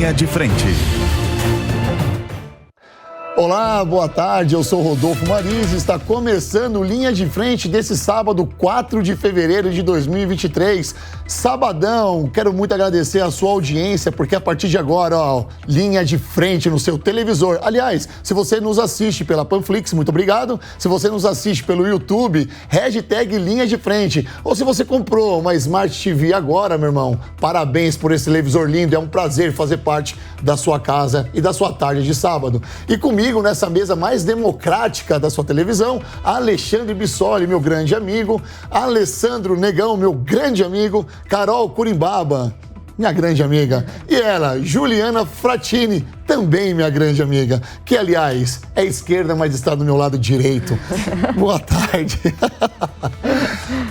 Linha de Frente. Olá, boa tarde, eu sou Rodolfo Mariz e está começando Linha de Frente desse sábado, 4 de fevereiro de 2023. Sabadão, quero muito agradecer a sua audiência, porque a partir de agora, ó, Linha de Frente no seu televisor. Aliás, se você nos assiste pela Panflix, muito obrigado. Se você nos assiste pelo YouTube, hashtag Linha de Frente. Ou se você comprou uma Smart TV agora, meu irmão, parabéns por esse televisor lindo, é um prazer fazer parte da sua casa e da sua tarde de sábado. E comigo, nessa mesa mais democrática da sua televisão, Alexandre Bissoli, meu grande amigo, Alessandro Negão, meu grande amigo, Carol Curimbaba, minha grande amiga, e ela, Juliana Fratini, também minha grande amiga, que, aliás, é esquerda, mas está do meu lado direito. Boa tarde.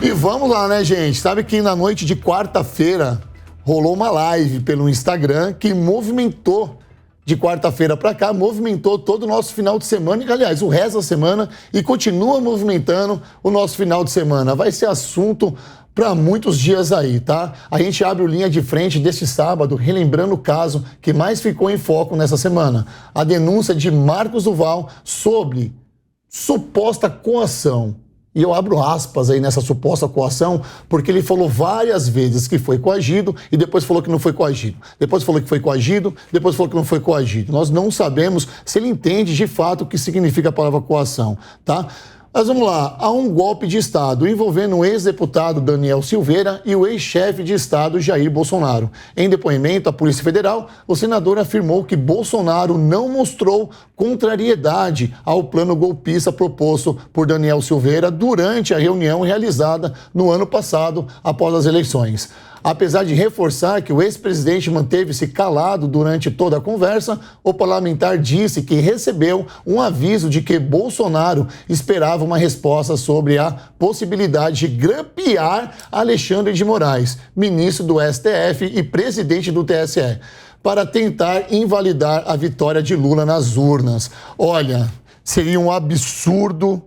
E vamos lá, né, gente? Sabe que na noite de quarta-feira rolou uma live pelo Instagram que movimentou, de quarta-feira para cá, movimentou todo o nosso final de semana, e, aliás, o resto da semana, e continua movimentando o nosso final de semana. Vai ser assunto para muitos dias aí, tá? A gente abre o Linha de Frente deste sábado, relembrando o caso que mais ficou em foco nessa semana. A denúncia de Marcos Duval sobre suposta coação. E eu abro aspas aí nessa suposta coação, porque ele falou várias vezes que foi coagido e depois falou que não foi coagido. Depois falou que foi coagido, depois falou que não foi coagido. Nós não sabemos se ele entende de fato o que significa a palavra coação, tá? Mas vamos lá, há um golpe de Estado envolvendo o ex-deputado Daniel Silveira e o ex-chefe de Estado Jair Bolsonaro. Em depoimento à Polícia Federal, o senador afirmou que Bolsonaro não mostrou contrariedade ao plano golpista proposto por Daniel Silveira durante a reunião realizada no ano passado, após as eleições. Apesar de reforçar que o ex-presidente manteve-se calado durante toda a conversa, o parlamentar disse que recebeu um aviso de que Bolsonaro esperava uma resposta sobre a possibilidade de grampear Alexandre de Moraes, ministro do STF e presidente do TSE, para tentar invalidar a vitória de Lula nas urnas. Olha, seria um absurdo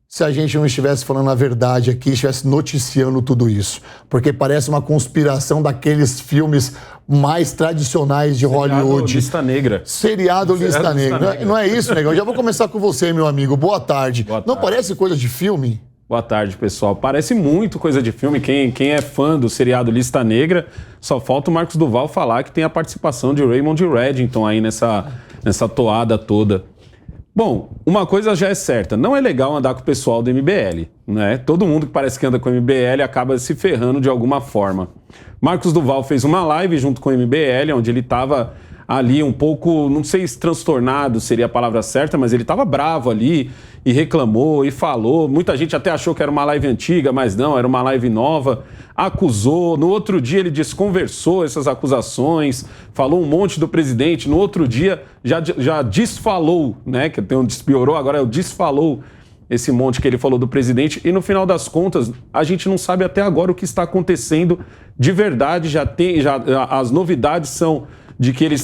se a gente não estivesse falando a verdade aqui, estivesse noticiando tudo isso. Porque parece uma conspiração daqueles filmes mais tradicionais de Hollywood. Lista Negra. Seriado Lista Negra. Não é isso, Negão? Eu já vou começar com você, meu amigo. Boa tarde. Boa tarde. Não parece coisa de filme? Boa tarde, pessoal. Parece muito coisa de filme. Quem é fã do seriado Lista Negra, só falta o Marcos Duval falar que tem a participação de Raymond Reddington aí nessa toada toda. Bom, uma coisa já é certa, não é legal andar com o pessoal do MBL, né? Todo mundo que parece que anda com o MBL acaba se ferrando de alguma forma. Marcos Duval fez uma live junto com o MBL, onde ele estava ali um pouco, não sei se transtornado seria a palavra certa, mas ele estava bravo ali e reclamou e falou. Muita gente até achou que era uma live antiga, mas não, era uma live nova. Acusou, no outro dia ele desconversou essas acusações, falou um monte do presidente, no outro dia já desfalou, né? Que tem um despiorou, agora é o desfalou esse monte que ele falou do presidente, e no final das contas a gente não sabe até agora o que está acontecendo de verdade. As novidades são de que ele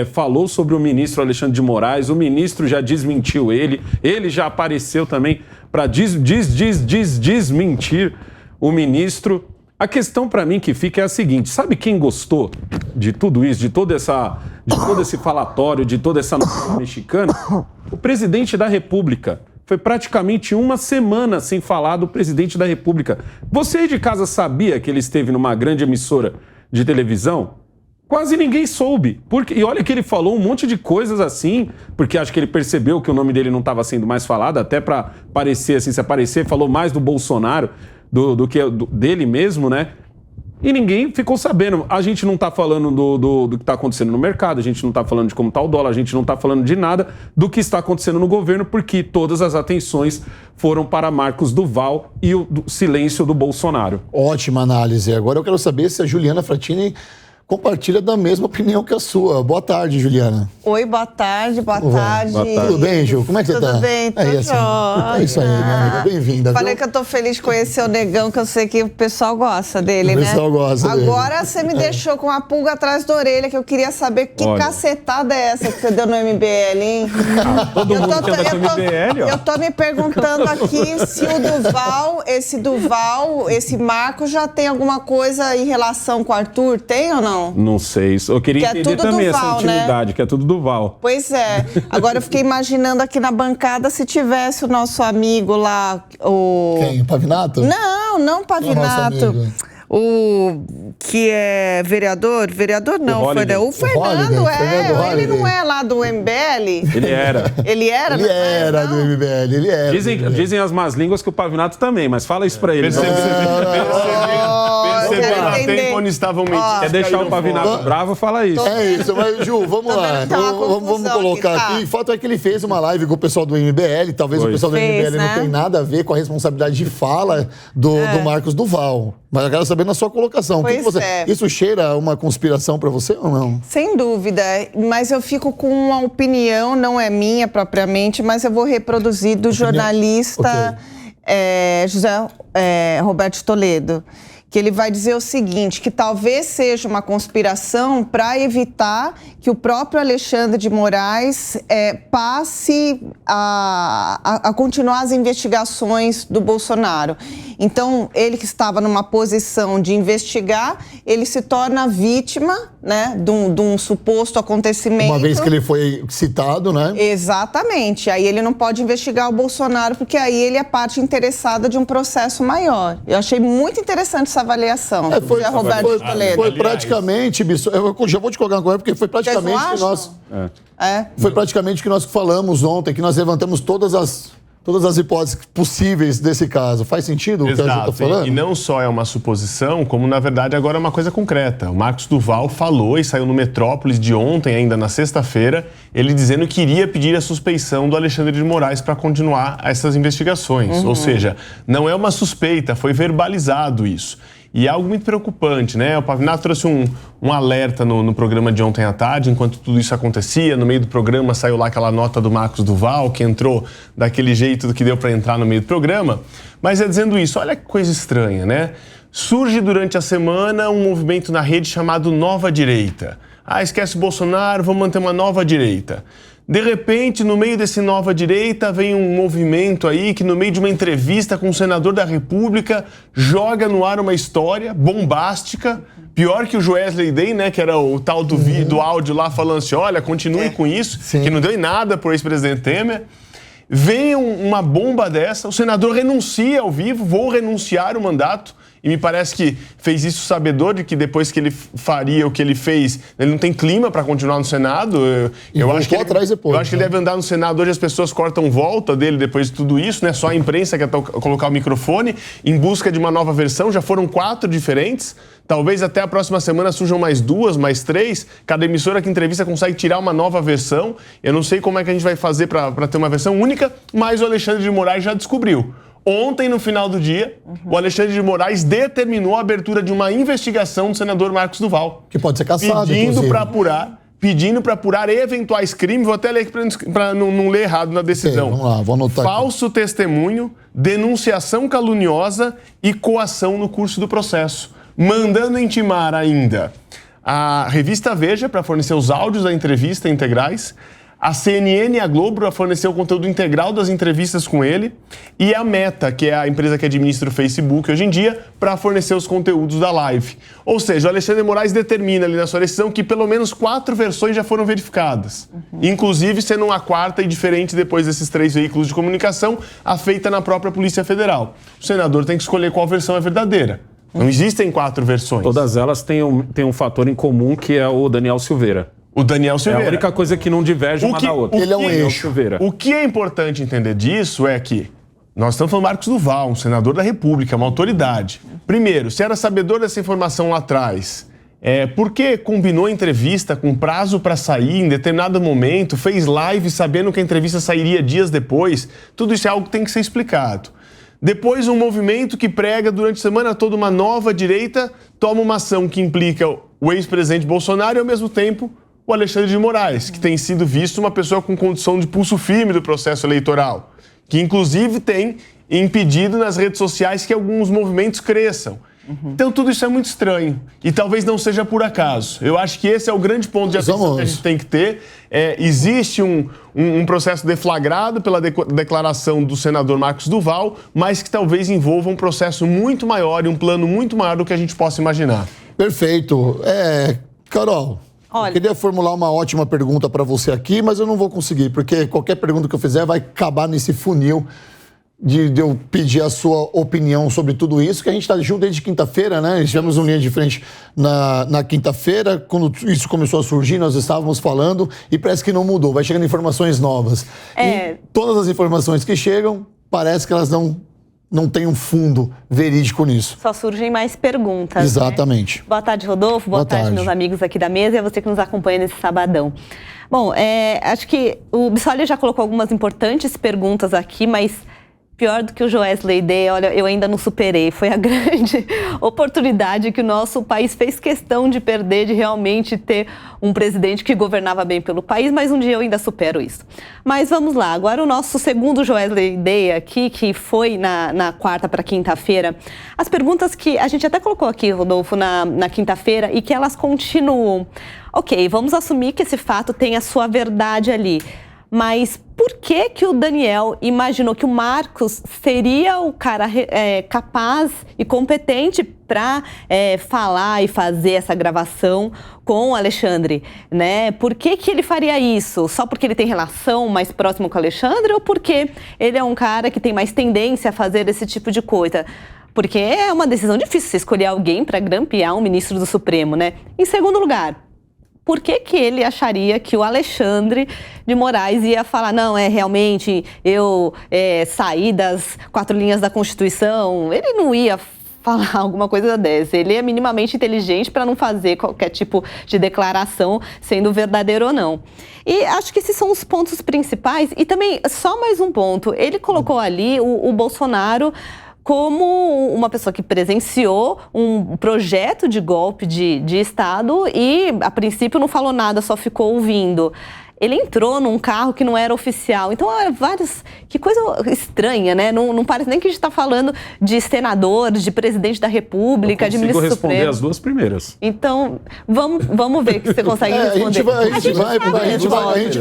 falou sobre o ministro Alexandre de Moraes, o ministro já desmentiu ele já apareceu também para desmentir o ministro. A questão para mim que fica é a seguinte: sabe quem gostou de tudo isso, de todo esse falatório, de toda essa novela mexicana? O presidente da República. Foi praticamente uma semana sem falar do presidente da República. Você aí de casa sabia que ele esteve numa grande emissora de televisão? Quase ninguém soube. E olha que ele falou um monte de coisas assim, porque acho que ele percebeu que o nome dele não estava sendo mais falado, até para parecer assim, se aparecer, falou mais do Bolsonaro do que dele mesmo, né? E ninguém ficou sabendo. A gente não está falando do que está acontecendo no mercado, a gente não está falando de como está o dólar, a gente não está falando de nada do que está acontecendo no governo, porque todas as atenções foram para Marcos Duval e o silêncio do Bolsonaro. Ótima análise. Agora eu quero saber se a Juliana Fratini compartilha da mesma opinião que a sua. Boa tarde, Juliana. Oi, boa tarde, boa tarde. Tudo bem, Ju? Como é que você tá? Tudo bem, tô jóia. É isso aí, minha amiga. Bem-vinda. Falei que eu tô feliz de conhecer o Negão, que eu sei que o pessoal gosta dele, né? O pessoal gosta dele. Agora você me deixou com uma pulga atrás da orelha, que eu queria saber que cacetada é essa que você deu no MBL, hein? Todo mundo que anda com o MBL, ó. Eu tô me perguntando aqui se o esse Marco já tem alguma coisa em relação com o Arthur, tem ou não? não? Não sei. Eu queria Que é entender tudo também do essa Val, intimidade, né? que é tudo do Val. Pois é. Agora eu fiquei imaginando aqui na bancada se tivesse o nosso amigo lá, o... Quem? Pavinato? Não Pavinato. O que é vereador? Vereador não, foi, né? O Fernando, ele não é lá do MBL? Ele era. Ele era? Ele era do MBL, ele era. Dizem as más línguas que o Pavinato também, mas fala isso pra ele. Percebeu há tempo onde estavam mentindo. Quer deixar o Pavinato bravo, fala isso. É isso, mas Ju, vamos lá. Vamos colocar aqui. O fato é que ele fez uma live com o pessoal do MBL. Talvez o pessoal do MBL não tenha nada a ver com a responsabilidade de fala do Marcos do Val. Mas eu quero saber na sua colocação. Isso cheira uma conspiração pra você ou não? Sem dúvida, mas eu fico com uma opinião, não é minha propriamente, mas eu vou reproduzir do jornalista José Roberto Toledo, que ele vai dizer o seguinte, que talvez seja uma conspiração para evitar que o próprio Alexandre de Moraes passe a continuar as investigações do Bolsonaro. Então, ele que estava numa posição de investigar, ele se torna vítima, né, de um suposto acontecimento. Uma vez que ele foi citado, né? Exatamente. Aí ele não pode investigar o Bolsonaro, porque aí ele é parte interessada de um processo maior. Eu achei muito interessante essa avaliação. Foi Roberto Toledo. Foi praticamente, eu já vou te colocar uma coisa, porque foi praticamente que nós... Foi praticamente que nós falamos ontem, que nós levantamos todas as hipóteses possíveis desse caso. Faz sentido o que a gente está falando? E não só é uma suposição, como na verdade agora é uma coisa concreta. O Marcos do Val falou e saiu no Metrópolis de ontem, ainda na sexta-feira, ele dizendo que iria pedir a suspeição do Alexandre de Moraes para continuar essas investigações. Ou seja, não é uma suspeita, foi verbalizado isso. E é algo muito preocupante, né? O Pavinato trouxe um alerta no programa de ontem à tarde, enquanto tudo isso acontecia. No meio do programa saiu lá aquela nota do Marcos do Val, que entrou daquele jeito que deu para entrar no meio do programa. Mas dizendo isso, olha que coisa estranha, né? Surge durante a semana um movimento na rede chamado Nova Direita. Esquece o Bolsonaro, vamos manter uma nova direita. De repente, no meio desse Nova Direita, vem um movimento aí que, no meio de uma entrevista com o senador da República, joga no ar uma história bombástica, pior que o Joesley Day, né, que era o tal do áudio lá falando assim, olha, continue com isso, que não deu em nada pro ex-presidente Temer. Vem uma bomba dessa, o senador renuncia ao vivo, vou renunciar o mandato. E me parece que fez isso sabedor de que depois que ele faria o que ele fez, ele não tem clima para continuar no Senado. Eu acho que ele deve andar no Senado. Hoje as pessoas cortam volta dele depois de tudo isso, né? Só a imprensa quer colocar o microfone em busca de uma nova versão. Já foram 4 diferentes. Talvez até a próxima semana surjam mais 2, mais 3. Cada emissora que entrevista consegue tirar uma nova versão. Eu não sei como é que a gente vai fazer para ter uma versão única, mas o Alexandre de Moraes já descobriu. Ontem, no final do dia, o Alexandre de Moraes determinou a abertura de uma investigação do senador Marcos do Val. Que pode ser cassado, pedindo para apurar eventuais crimes. Vou até ler aqui para não ler errado na decisão. Vamos lá, vou anotar Falso aqui. Testemunho, denunciação caluniosa e coação no curso do processo. Mandando intimar ainda a revista Veja para fornecer os áudios da entrevista integrais, a CNN e a Globo para fornecer o conteúdo integral das entrevistas com ele, e a Meta, que é a empresa que administra o Facebook hoje em dia, para fornecer os conteúdos da live. Ou seja, o Alexandre de Moraes determina ali na sua decisão que pelo menos 4 versões já foram verificadas. Inclusive sendo uma 4ª e diferente depois desses 3 veículos de comunicação, a feita na própria Polícia Federal. O senador tem que escolher qual versão é verdadeira. Não existem 4 versões. Todas elas têm um fator em comum, que é o Daniel Silveira. O Daniel Silveira. É a única coisa que não diverge uma da outra. Ele é um eixo. O que é importante entender disso é que nós estamos falando do Marcos do Val, um senador da República, uma autoridade. Primeiro, se era sabedor dessa informação lá atrás, por que combinou a entrevista com prazo para sair em determinado momento, fez live sabendo que a entrevista sairia dias depois? Tudo isso é algo que tem que ser explicado. Depois, um movimento que prega durante a semana toda uma nova direita toma uma ação que implica o ex-presidente Bolsonaro e, ao mesmo tempo, o Alexandre de Moraes, que tem sido visto uma pessoa com condição de pulso firme do processo eleitoral, que inclusive tem impedido nas redes sociais que alguns movimentos cresçam. Então tudo isso é muito estranho e talvez não seja por acaso. Eu acho que esse é o grande ponto de atenção que a gente tem que ter. Existe um processo deflagrado pela declaração do senador Marcos do Val, mas que talvez envolva um processo muito maior e um plano muito maior do que a gente possa imaginar. Perfeito. Carol, Olha. eu queria formular uma ótima pergunta para você aqui, mas eu não vou conseguir, porque qualquer pergunta que eu fizer vai acabar nesse funil de eu pedir a sua opinião sobre tudo isso, que a gente está junto desde quinta-feira, né? Estivemos no Linha de Frente na quinta-feira, quando isso começou a surgir, nós estávamos falando e parece que não mudou, vai chegando informações novas. E todas as informações que chegam, parece que elas não têm um fundo verídico nisso. Só surgem mais perguntas. Exatamente. Né? Boa tarde, Rodolfo. Boa tarde, meus amigos aqui da mesa e a você que nos acompanha nesse sabadão. Bom, acho que o Bissoli já colocou algumas importantes perguntas aqui, mas pior do que o Joesley Day, olha, eu ainda não superei. Foi a grande oportunidade que o nosso país fez questão de perder, de realmente ter um presidente que governava bem pelo país, mas um dia eu ainda supero isso. Mas vamos lá, agora o nosso segundo Joesley Day aqui, que foi na quarta para quinta-feira, as perguntas que a gente até colocou aqui, Rodolfo, na quinta-feira, e que elas continuam. Ok, vamos assumir que esse fato tem a sua verdade ali. Mas por que o Daniel imaginou que o Marcos seria o cara capaz e competente para falar e fazer essa gravação com o Alexandre, né? Por que ele faria isso? Só porque ele tem relação mais próxima com o Alexandre ou porque ele é um cara que tem mais tendência a fazer esse tipo de coisa? Porque é uma decisão difícil você escolher alguém para grampear um ministro do Supremo, né? Em segundo lugar, por que ele acharia que o Alexandre de Moraes ia falar, não, realmente, eu saí das 4 linhas da Constituição? Ele não ia falar alguma coisa dessa. Ele é minimamente inteligente para não fazer qualquer tipo de declaração, sendo verdadeiro ou não. E acho que esses são os pontos principais. E também, só mais um ponto, ele colocou ali o Bolsonaro como uma pessoa que presenciou um projeto de golpe de Estado e, a princípio, não falou nada, só ficou ouvindo. Ele entrou num carro que não era oficial. Então, que coisa estranha, né? Não parece nem que a gente está falando de senador, de presidente da República, de ministro supremo. Eu consigo responder as duas primeiras. Então, vamos ver que você consegue responder.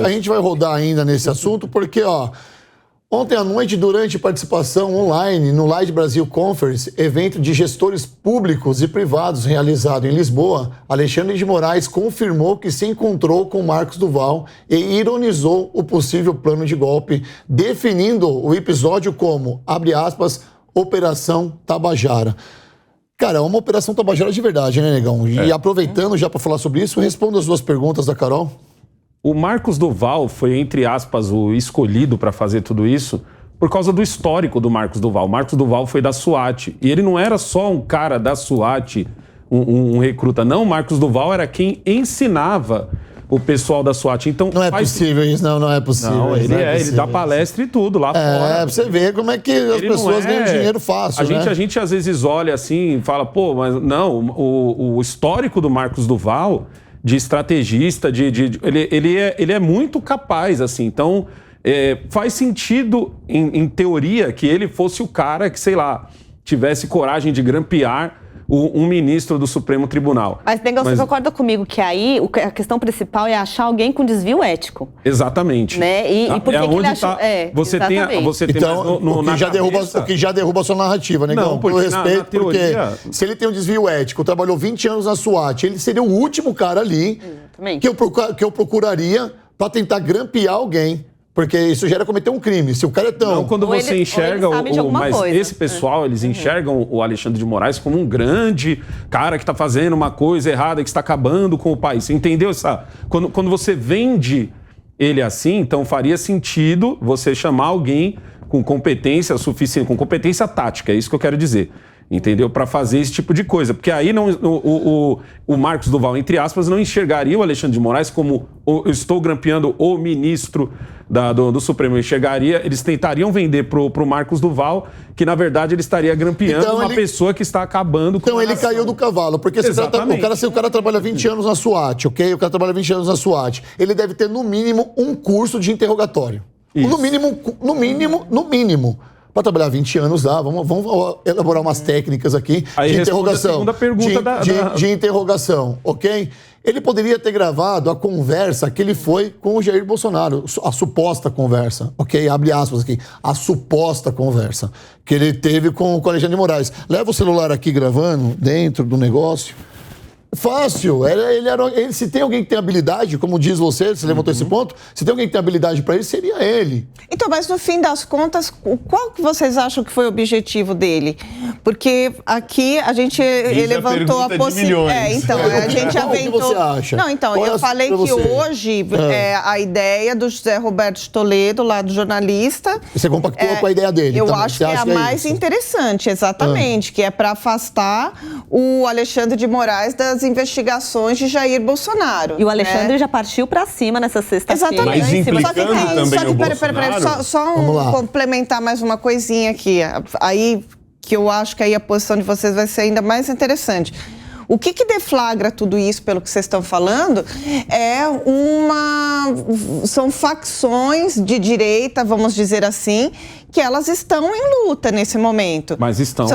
A gente vai rodar ainda nesse assunto, porque, ontem à noite, durante participação online no Live Brasil Conference, evento de gestores públicos e privados realizado em Lisboa, Alexandre de Moraes confirmou que se encontrou com Marcos Duval e ironizou o possível plano de golpe, definindo o episódio como, abre aspas, Operação Tabajara. Cara, é uma Operação Tabajara de verdade, né, Negão? E aproveitando já para falar sobre isso, respondo as duas perguntas da Carol. O Marcos Duval foi, entre aspas, o escolhido para fazer tudo isso por causa do histórico do Marcos Duval. O Marcos Duval foi da SWAT. E ele não era só um cara da SWAT, um recruta. Não, o Marcos Duval era quem ensinava o pessoal da SWAT. Então, não é possível isso, não é possível. Não, ele dá palestra e tudo lá fora. Pra você ver como é que as pessoas ganham dinheiro fácil, A gente às vezes olha assim e fala, pô, mas não, o histórico do Marcos Duval, de estrategista, ele é muito capaz, assim. Então, faz sentido, em teoria, que ele fosse o cara que, sei lá, tivesse coragem de grampear um ministro do Supremo Tribunal. Mas, Negão, você concorda comigo que aí a questão principal é achar alguém com desvio ético? Exatamente. Né? E por que ele achou... Você tem então, o que já derruba a sua narrativa, Negão. Não, porque eu respeito, teoria... porque se ele tem um desvio ético, trabalhou 20 anos na SWAT, ele seria o último cara ali que eu procuraria para tentar grampear alguém. Porque isso gera cometer um crime. Se o cara é tão... Não, quando você enxerga... Mas esse pessoal, eles enxergam o Alexandre de Moraes como um grande cara que está fazendo uma coisa errada, que está acabando com o país. Você entendeu? Quando você vende ele assim, então faria sentido você chamar alguém com competência suficiente, com competência tática, é isso que eu quero dizer. Entendeu? Para fazer esse tipo de coisa. Porque aí o Marcos Duval, entre aspas, não enxergaria o Alexandre de Moraes como eu estou grampeando o ministro do Supremo. Eles tentariam vender pro Marcos Duval que, na verdade, ele estaria grampeando uma pessoa que está acabando com Então ele caiu do cavalo, porque o cara trabalha 20 anos na SWAT, ok? O cara trabalha 20 anos na SWAT. Ele deve ter, no mínimo, um curso de interrogatório. Isso. No mínimo. Para trabalhar 20 anos lá, vamos elaborar umas técnicas aqui aí de interrogação. A segunda pergunta de interrogação, ok? Ele poderia ter gravado a conversa que ele foi com o Jair Bolsonaro, a suposta conversa, ok? Abre aspas aqui, a suposta conversa que ele teve com o Alexandre de Moraes. Leva o celular aqui gravando dentro do negócio. Fácil. Se tem alguém que tem habilidade, como diz você levantou esse ponto, se tem alguém que tem habilidade para isso, seria ele. Então, mas no fim das contas, qual que vocês acham que foi o objetivo dele? Porque aqui a gente levantou a possibilidade. Então, a gente aventou. O que você acha? Não, então, eu falei que hoje a ideia do José Roberto Toledo, lá do jornalista. Você compactou com a ideia dele? Eu também. acho que é a mais interessante, exatamente, que é para afastar o Alexandre de Moraes das investigações de Jair Bolsonaro. E o Alexandre já partiu para cima nessa sexta-feira. Exatamente. Mas implicando também o Bolsonaro. Só complementar mais uma coisinha aqui. Aí que eu acho que aí a posição de vocês vai ser ainda mais interessante. O que deflagra tudo isso, pelo que vocês estão falando, são facções de direita, vamos dizer assim, que elas estão em luta nesse momento. Mas estão.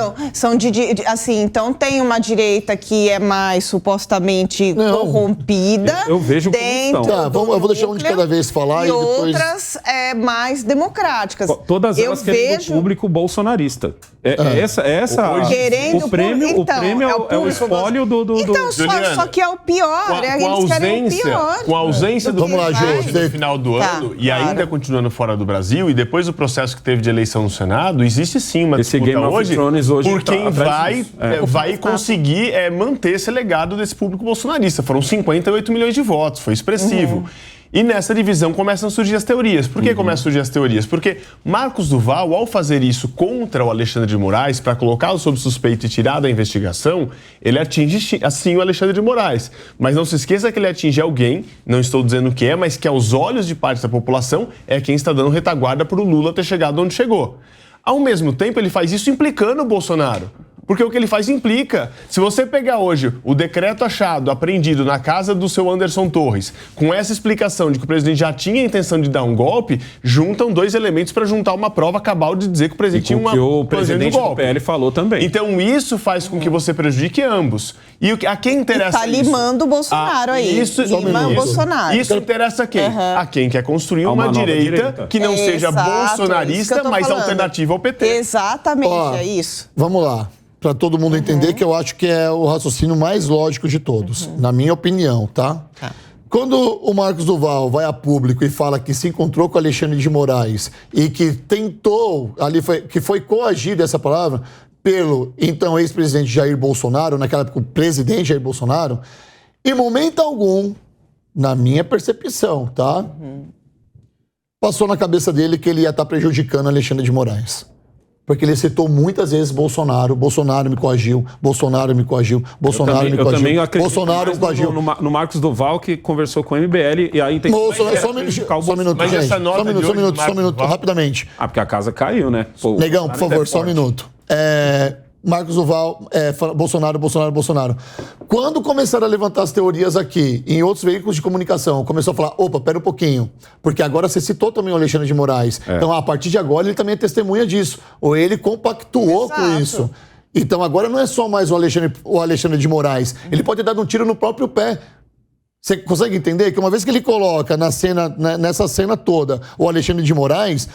Assim, então tem uma direita que é mais supostamente corrompida. Eu vejo dentro como estão. Eu vou deixar um de cada vez falar e depois... outras mais democráticas. Todas elas querem o público bolsonarista. Essa querendo o prêmio é o espólio do Então, só que é o pior. Eles querem o pior. Com a ausência do presidente no final do ano, e ainda continuando fora do Brasil, e depois do processo que teve de eleição no Senado, existe sim uma disputa Game hoje por quem vai tá. conseguir manter esse legado desse público bolsonarista. Foram 58 milhões de votos, foi expressivo. E nessa divisão começam a surgir as teorias. Por que começam a surgir as teorias? Porque Marcos Duval, ao fazer isso contra o Alexandre de Moraes, para colocá-lo sob suspeita e tirar da investigação, ele atinge, assim, o Alexandre de Moraes. Mas não se esqueça que ele atinge alguém, não estou dizendo o que é, mas que aos olhos de parte da população é quem está dando retaguarda para o Lula ter chegado onde chegou. Ao mesmo tempo, ele faz isso implicando o Bolsonaro. Porque o que ele faz implica. Se você pegar hoje o decreto achado, apreendido na casa do seu Anderson Torres, com essa explicação de que o presidente já tinha a intenção de dar um golpe, juntam dois elementos para juntar uma prova cabal de dizer que o presidente tinha uma que o presidente do PL falou também. Então isso faz com que você prejudique ambos. E a quem interessa tá limando o Bolsonaro aí. Limando o Bolsonaro. Isso interessa a quem? A quem quer construir uma direita que não seja bolsonarista, mas alternativa ao PT. Exatamente, é isso. Vamos lá. Para todo mundo entender que eu acho que é o raciocínio mais lógico de todos, na minha opinião, tá? Quando o Marcos Duval vai a público e fala que se encontrou com Alexandre de Moraes e que tentou, que foi coagido, essa palavra, pelo então ex-presidente Jair Bolsonaro, naquela época o presidente Jair Bolsonaro, em momento algum, na minha percepção, tá? Passou na cabeça dele que ele ia estar prejudicando Alexandre de Moraes. Porque ele citou muitas vezes Bolsonaro me coagiu, Bolsonaro me coagiu, Bolsonaro me coagiu. Eu também acredito Bolsonaro me coagiu. No Marcos Duval, que conversou com o MBL, e aí tem que... Só um minuto, gente. Só um minuto, rapidamente. Porque a casa caiu, né? Negão, por favor, só um minuto. Marcos Duval, Bolsonaro. Quando começaram a levantar as teorias aqui, em outros veículos de comunicação, começou a falar, opa, pera um pouquinho, porque agora você citou também o Alexandre de Moraes. Então, a partir de agora, ele também é testemunha disso. Ou ele compactuou com isso. Então, agora não é só mais o Alexandre de Moraes. Ele pode dar um tiro no próprio pé. Você consegue entender que uma vez que ele coloca nessa cena toda o Alexandre de Moraes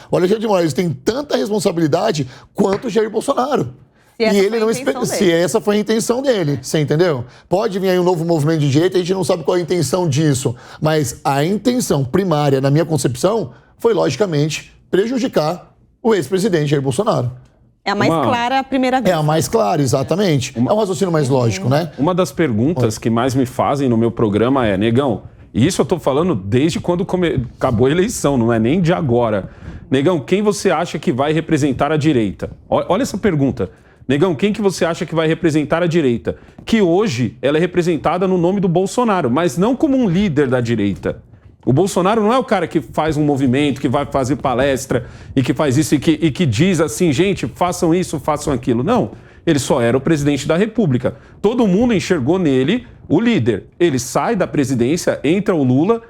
tem tanta responsabilidade quanto o Jair Bolsonaro. E ele não se essa foi a intenção dele, você entendeu? Pode vir aí um novo movimento de direita, a gente não sabe qual é a intenção disso, mas a intenção primária, na minha concepção, foi logicamente prejudicar o ex-presidente Jair Bolsonaro. É a mais clara a primeira vez. É a mais clara, exatamente. É um raciocínio mais lógico, né? Uma das perguntas que mais me fazem no meu programa é, Negão, e isso eu tô falando desde quando acabou a eleição, não é nem de agora. Negão, quem você acha que vai representar a direita? Olha essa pergunta. Negão, quem que você acha que vai representar a direita? Que hoje ela é representada no nome do Bolsonaro, mas não como um líder da direita. O Bolsonaro não é o cara que faz um movimento, que vai fazer palestra e que faz isso e que diz assim, gente, façam isso, façam aquilo. Não, ele só era o presidente da República. Todo mundo enxergou nele o líder. Ele sai da presidência, entra o Lula,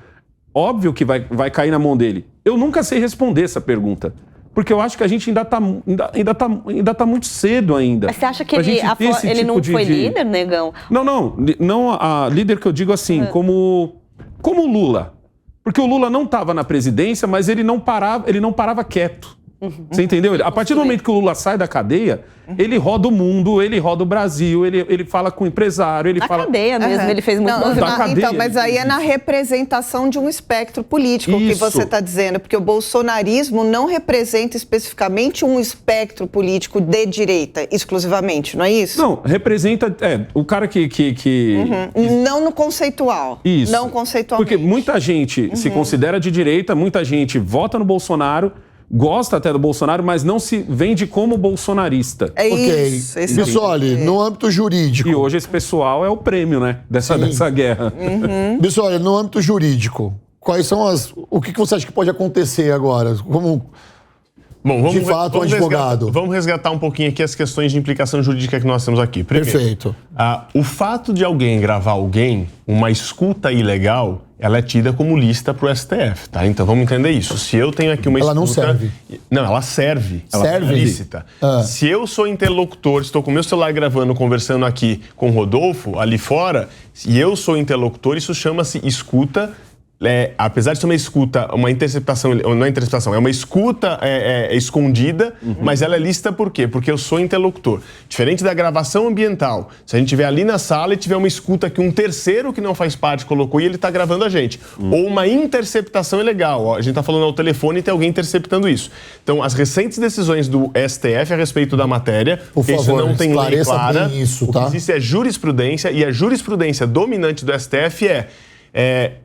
óbvio que vai cair na mão dele. Eu nunca sei responder essa pergunta. Porque eu acho que a gente ainda tá muito cedo ainda. Mas você acha que ele não foi líder, Negão? Não a líder que eu digo assim, como Lula. Porque o Lula não estava na presidência, mas ele não parava quieto. Você entendeu? A partir do momento que o Lula sai da cadeia, ele roda o mundo, ele roda o Brasil, ele fala com o empresário, ele fala... Na cadeia mesmo, ele fez muito... cadeia, mas aí é na representação de um espectro político que você está dizendo, porque o bolsonarismo não representa especificamente um espectro político de direita, exclusivamente, não é isso? Não, representa... o cara que... Não no conceitual. Isso. Não conceitualmente. Porque muita gente se considera de direita, muita gente vota no Bolsonaro, gosta até do Bolsonaro, mas não se vende como bolsonarista. É isso. Bissoli, no âmbito jurídico... E hoje esse pessoal é o prêmio, né? Dessa guerra. Bissoli, no âmbito jurídico, quais são o que você acha que pode acontecer agora? Bom, de fato, um advogado. Vamos resgatar um pouquinho aqui as questões de implicação jurídica que nós temos aqui. Primeiro, perfeito. O fato de alguém gravar alguém, uma escuta ilegal, ela é tida como lista para o STF, tá? Então vamos entender isso. Se eu tenho aqui uma escuta... Ela não serve. Não, ela serve. Serve? Ela é lícita. Se eu sou interlocutor, estou com o meu celular gravando, conversando aqui com o Rodolfo, ali fora, e eu sou interlocutor, isso chama-se escuta... apesar de ser uma escuta, uma interceptação, não é interceptação, é uma escuta escondida, mas ela é lícita por quê? Porque eu sou interlocutor. Diferente da gravação ambiental, se a gente estiver ali na sala e tiver uma escuta que um terceiro que não faz parte colocou e ele está gravando a gente. Ou uma interceptação ilegal, a gente está falando ao telefone e tem alguém interceptando isso. Então, as recentes decisões do STF a respeito da matéria, por favor, isso não tem lei clara, bem isso, tá? O que existe é jurisprudência, e a jurisprudência dominante do STF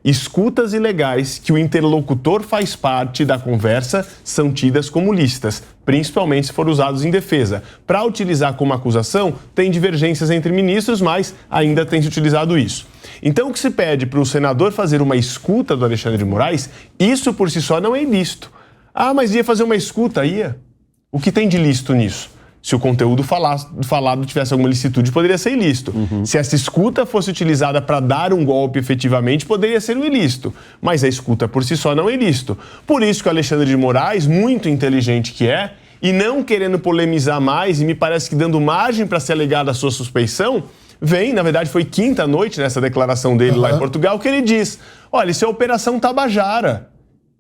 escutas ilegais que o interlocutor faz parte da conversa são tidas como lícitas, principalmente se for usados em defesa. Para utilizar como acusação, tem divergências entre ministros, mas ainda tem se utilizado isso. Então, o que se pede para o senador fazer uma escuta do Alexandre de Moraes, isso por si só não é ilícito. Mas ia fazer uma escuta? Ia. O que tem de ilícito nisso? Se o conteúdo falado tivesse alguma licitude, poderia ser ilícito. Se essa escuta fosse utilizada para dar um golpe efetivamente, poderia ser um ilícito. Mas a escuta por si só não é ilícito. Por isso que o Alexandre de Moraes, muito inteligente que é, e não querendo polemizar mais, e me parece que dando margem para ser alegada a sua suspeição, vem, na verdade foi quinta-noite nessa declaração dele lá em Portugal, que ele diz, olha, isso é Operação Tabajara.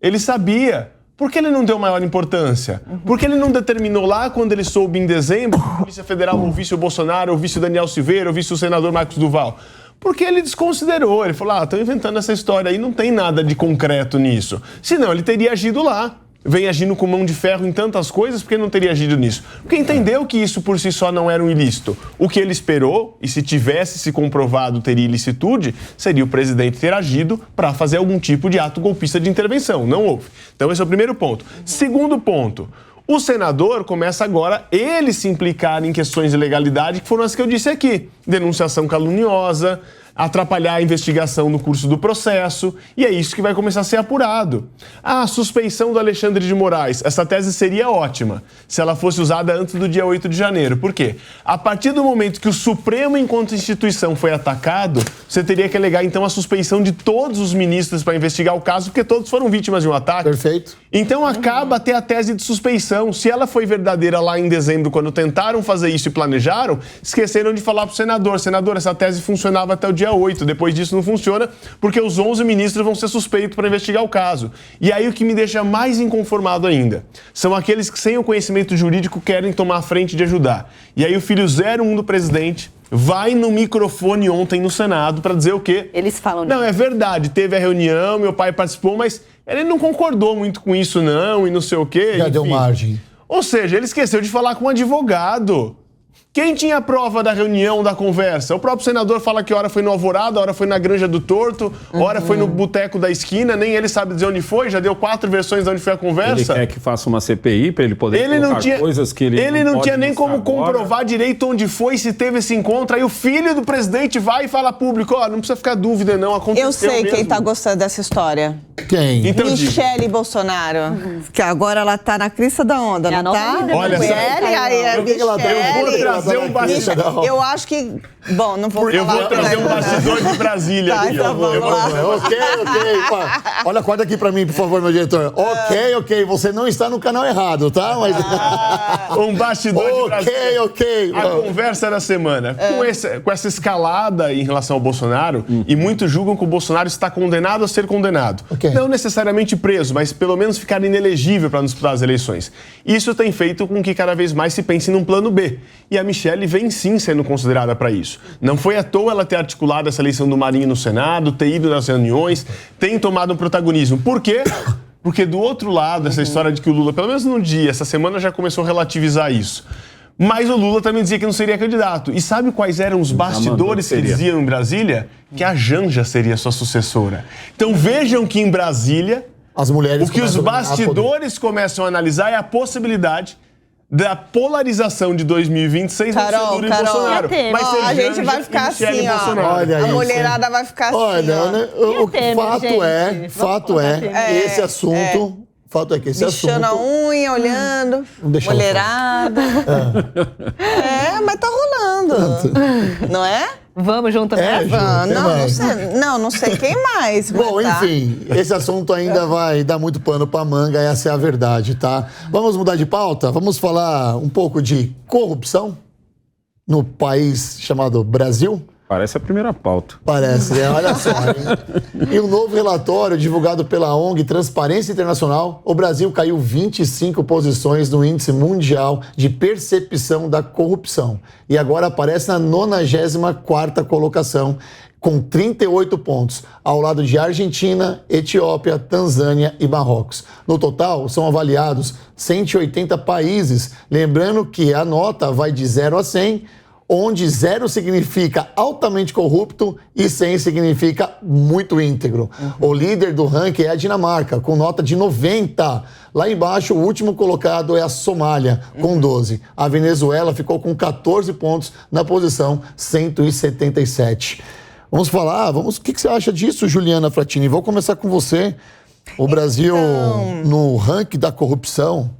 Ele sabia. Por que ele não deu maior importância? Por que ele não determinou lá, quando ele soube em dezembro, que a Polícia Federal ouvisse o Bolsonaro, ouvisse o Daniel Silveira, ouvisse o senador Marcos Duval? Porque ele desconsiderou. Ele falou, estão inventando essa história aí, não tem nada de concreto nisso. Senão ele teria agido lá. Vem agindo com mão de ferro em tantas coisas, por que não teria agido nisso? Porque entendeu que isso por si só não era um ilícito. O que ele esperou, e se tivesse se comprovado teria ilicitude, seria o presidente ter agido para fazer algum tipo de ato golpista de intervenção. Não houve. Então esse é o primeiro ponto. Segundo ponto, o senador começa agora ele se implicar em questões de legalidade, que foram as que eu disse aqui. Denunciação caluniosa, atrapalhar a investigação no curso do processo, e é isso que vai começar a ser apurado. A suspeição do Alexandre de Moraes, essa tese seria ótima se ela fosse usada antes do dia 8 de janeiro. Por quê? A partir do momento que o Supremo, enquanto instituição, foi atacado, você teria que alegar, então, a suspeição de todos os ministros para investigar o caso, porque todos foram vítimas de um ataque. Perfeito. Então acaba até a tese de suspeição. Se ela foi verdadeira lá em dezembro, quando tentaram fazer isso e planejaram, esqueceram de falar para o senador. Senador, essa tese funcionava até o dia 8. Depois disso não funciona, porque os 11 ministros vão ser suspeitos para investigar o caso. E aí o que me deixa mais inconformado ainda são aqueles que, sem o conhecimento jurídico, querem tomar a frente de ajudar. E aí o filho 01 do presidente vai no microfone ontem no Senado para dizer o quê? Eles falam... Não, é verdade, teve a reunião, meu pai participou, mas ele não concordou muito com isso não, e não sei o quê. Já deu margem. Ou seja, ele esqueceu de falar com um advogado. Quem tinha a prova da reunião, da conversa? O próprio senador fala que hora foi no Alvorada, hora foi na Granja do Torto, hora foi no Boteco da Esquina, nem ele sabe dizer onde foi, já deu 4 versões de onde foi a conversa. Ele quer que faça uma CPI para ele poder colocar coisas que ele não pode tinha nem como agora. comprovar direito onde foi, se teve esse encontro. Aí o filho do presidente vai e fala a público, não precisa ficar dúvida não, aconteceu Eu sei mesmo. quem tá gostando dessa história. Quem? Então, Michele Bolsonaro. Que agora ela tá na crista da onda, É a não nova tá? líder Olha, Michele, aí é Eu vou trazer um bastidor. Eu acho que... Bom, não vou Eu falar... vou trazer um bastidor de Brasília Tá, aqui, então ó. vamos Eu vou- lá. Ok. Olha, acorda aqui pra mim, por favor, meu diretor. Ok. Você não está no canal errado, tá? Mas... Um bastidor de Brasília. Ok. A conversa da semana. Com essa escalada em relação ao Bolsonaro, e muitos julgam que o Bolsonaro está condenado a ser condenado. quê? Não necessariamente preso, mas pelo menos ficar inelegível para disputar as eleições. Isso tem feito com que cada vez mais se pense num plano B. E a Michelle vem sim sendo considerada para isso. Não foi à toa ela ter articulado essa eleição do Marinho no Senado, ter ido nas reuniões, tem tomado um protagonismo. Por quê? Porque do outro lado, essa história de que o Lula, pelo menos num dia, essa semana já começou a relativizar isso. Mas o Lula também dizia que não seria candidato. E sabe quais eram os bastidores que diziam em Brasília? Que a Janja seria sua sucessora. Então vejam que em Brasília, as mulheres o que os bastidores começam a analisar é a possibilidade da polarização de 2026 entre Lula e Bolsonaro. Mas a gente vai ficar assim, ó. Olha a mulherada vai ficar assim, ó. O fato é, esse assunto... Fato é que esse bichando assunto... a unha, olhando, mulherada. Mas tá rolando, não é? Vamos junto, né? Não sei quem mais. Bom, enfim, esse assunto ainda vai dar muito pano pra manga, essa é a verdade, tá? Vamos mudar de pauta? Vamos falar um pouco de corrupção no país chamado Brasil? Parece a primeira pauta. Parece, né? Olha só. Hein? E um novo relatório divulgado pela ONG Transparência Internacional, o Brasil caiu 25 posições no Índice Mundial de Percepção da Corrupção. E agora aparece na 94ª colocação, com 38 pontos, ao lado de Argentina, Etiópia, Tanzânia e Marrocos. No total, são avaliados 180 países. Lembrando que a nota vai de 0 a 100, onde 0 significa altamente corrupto e 100 significa muito íntegro. O líder do ranking é a Dinamarca, com nota de 90. Lá embaixo, o último colocado é a Somália, com 12. A Venezuela ficou com 14 pontos na posição 177. Vamos falar, o que você acha disso, Juliana Frattini? Vou começar com você. O Brasil, no ranking da corrupção...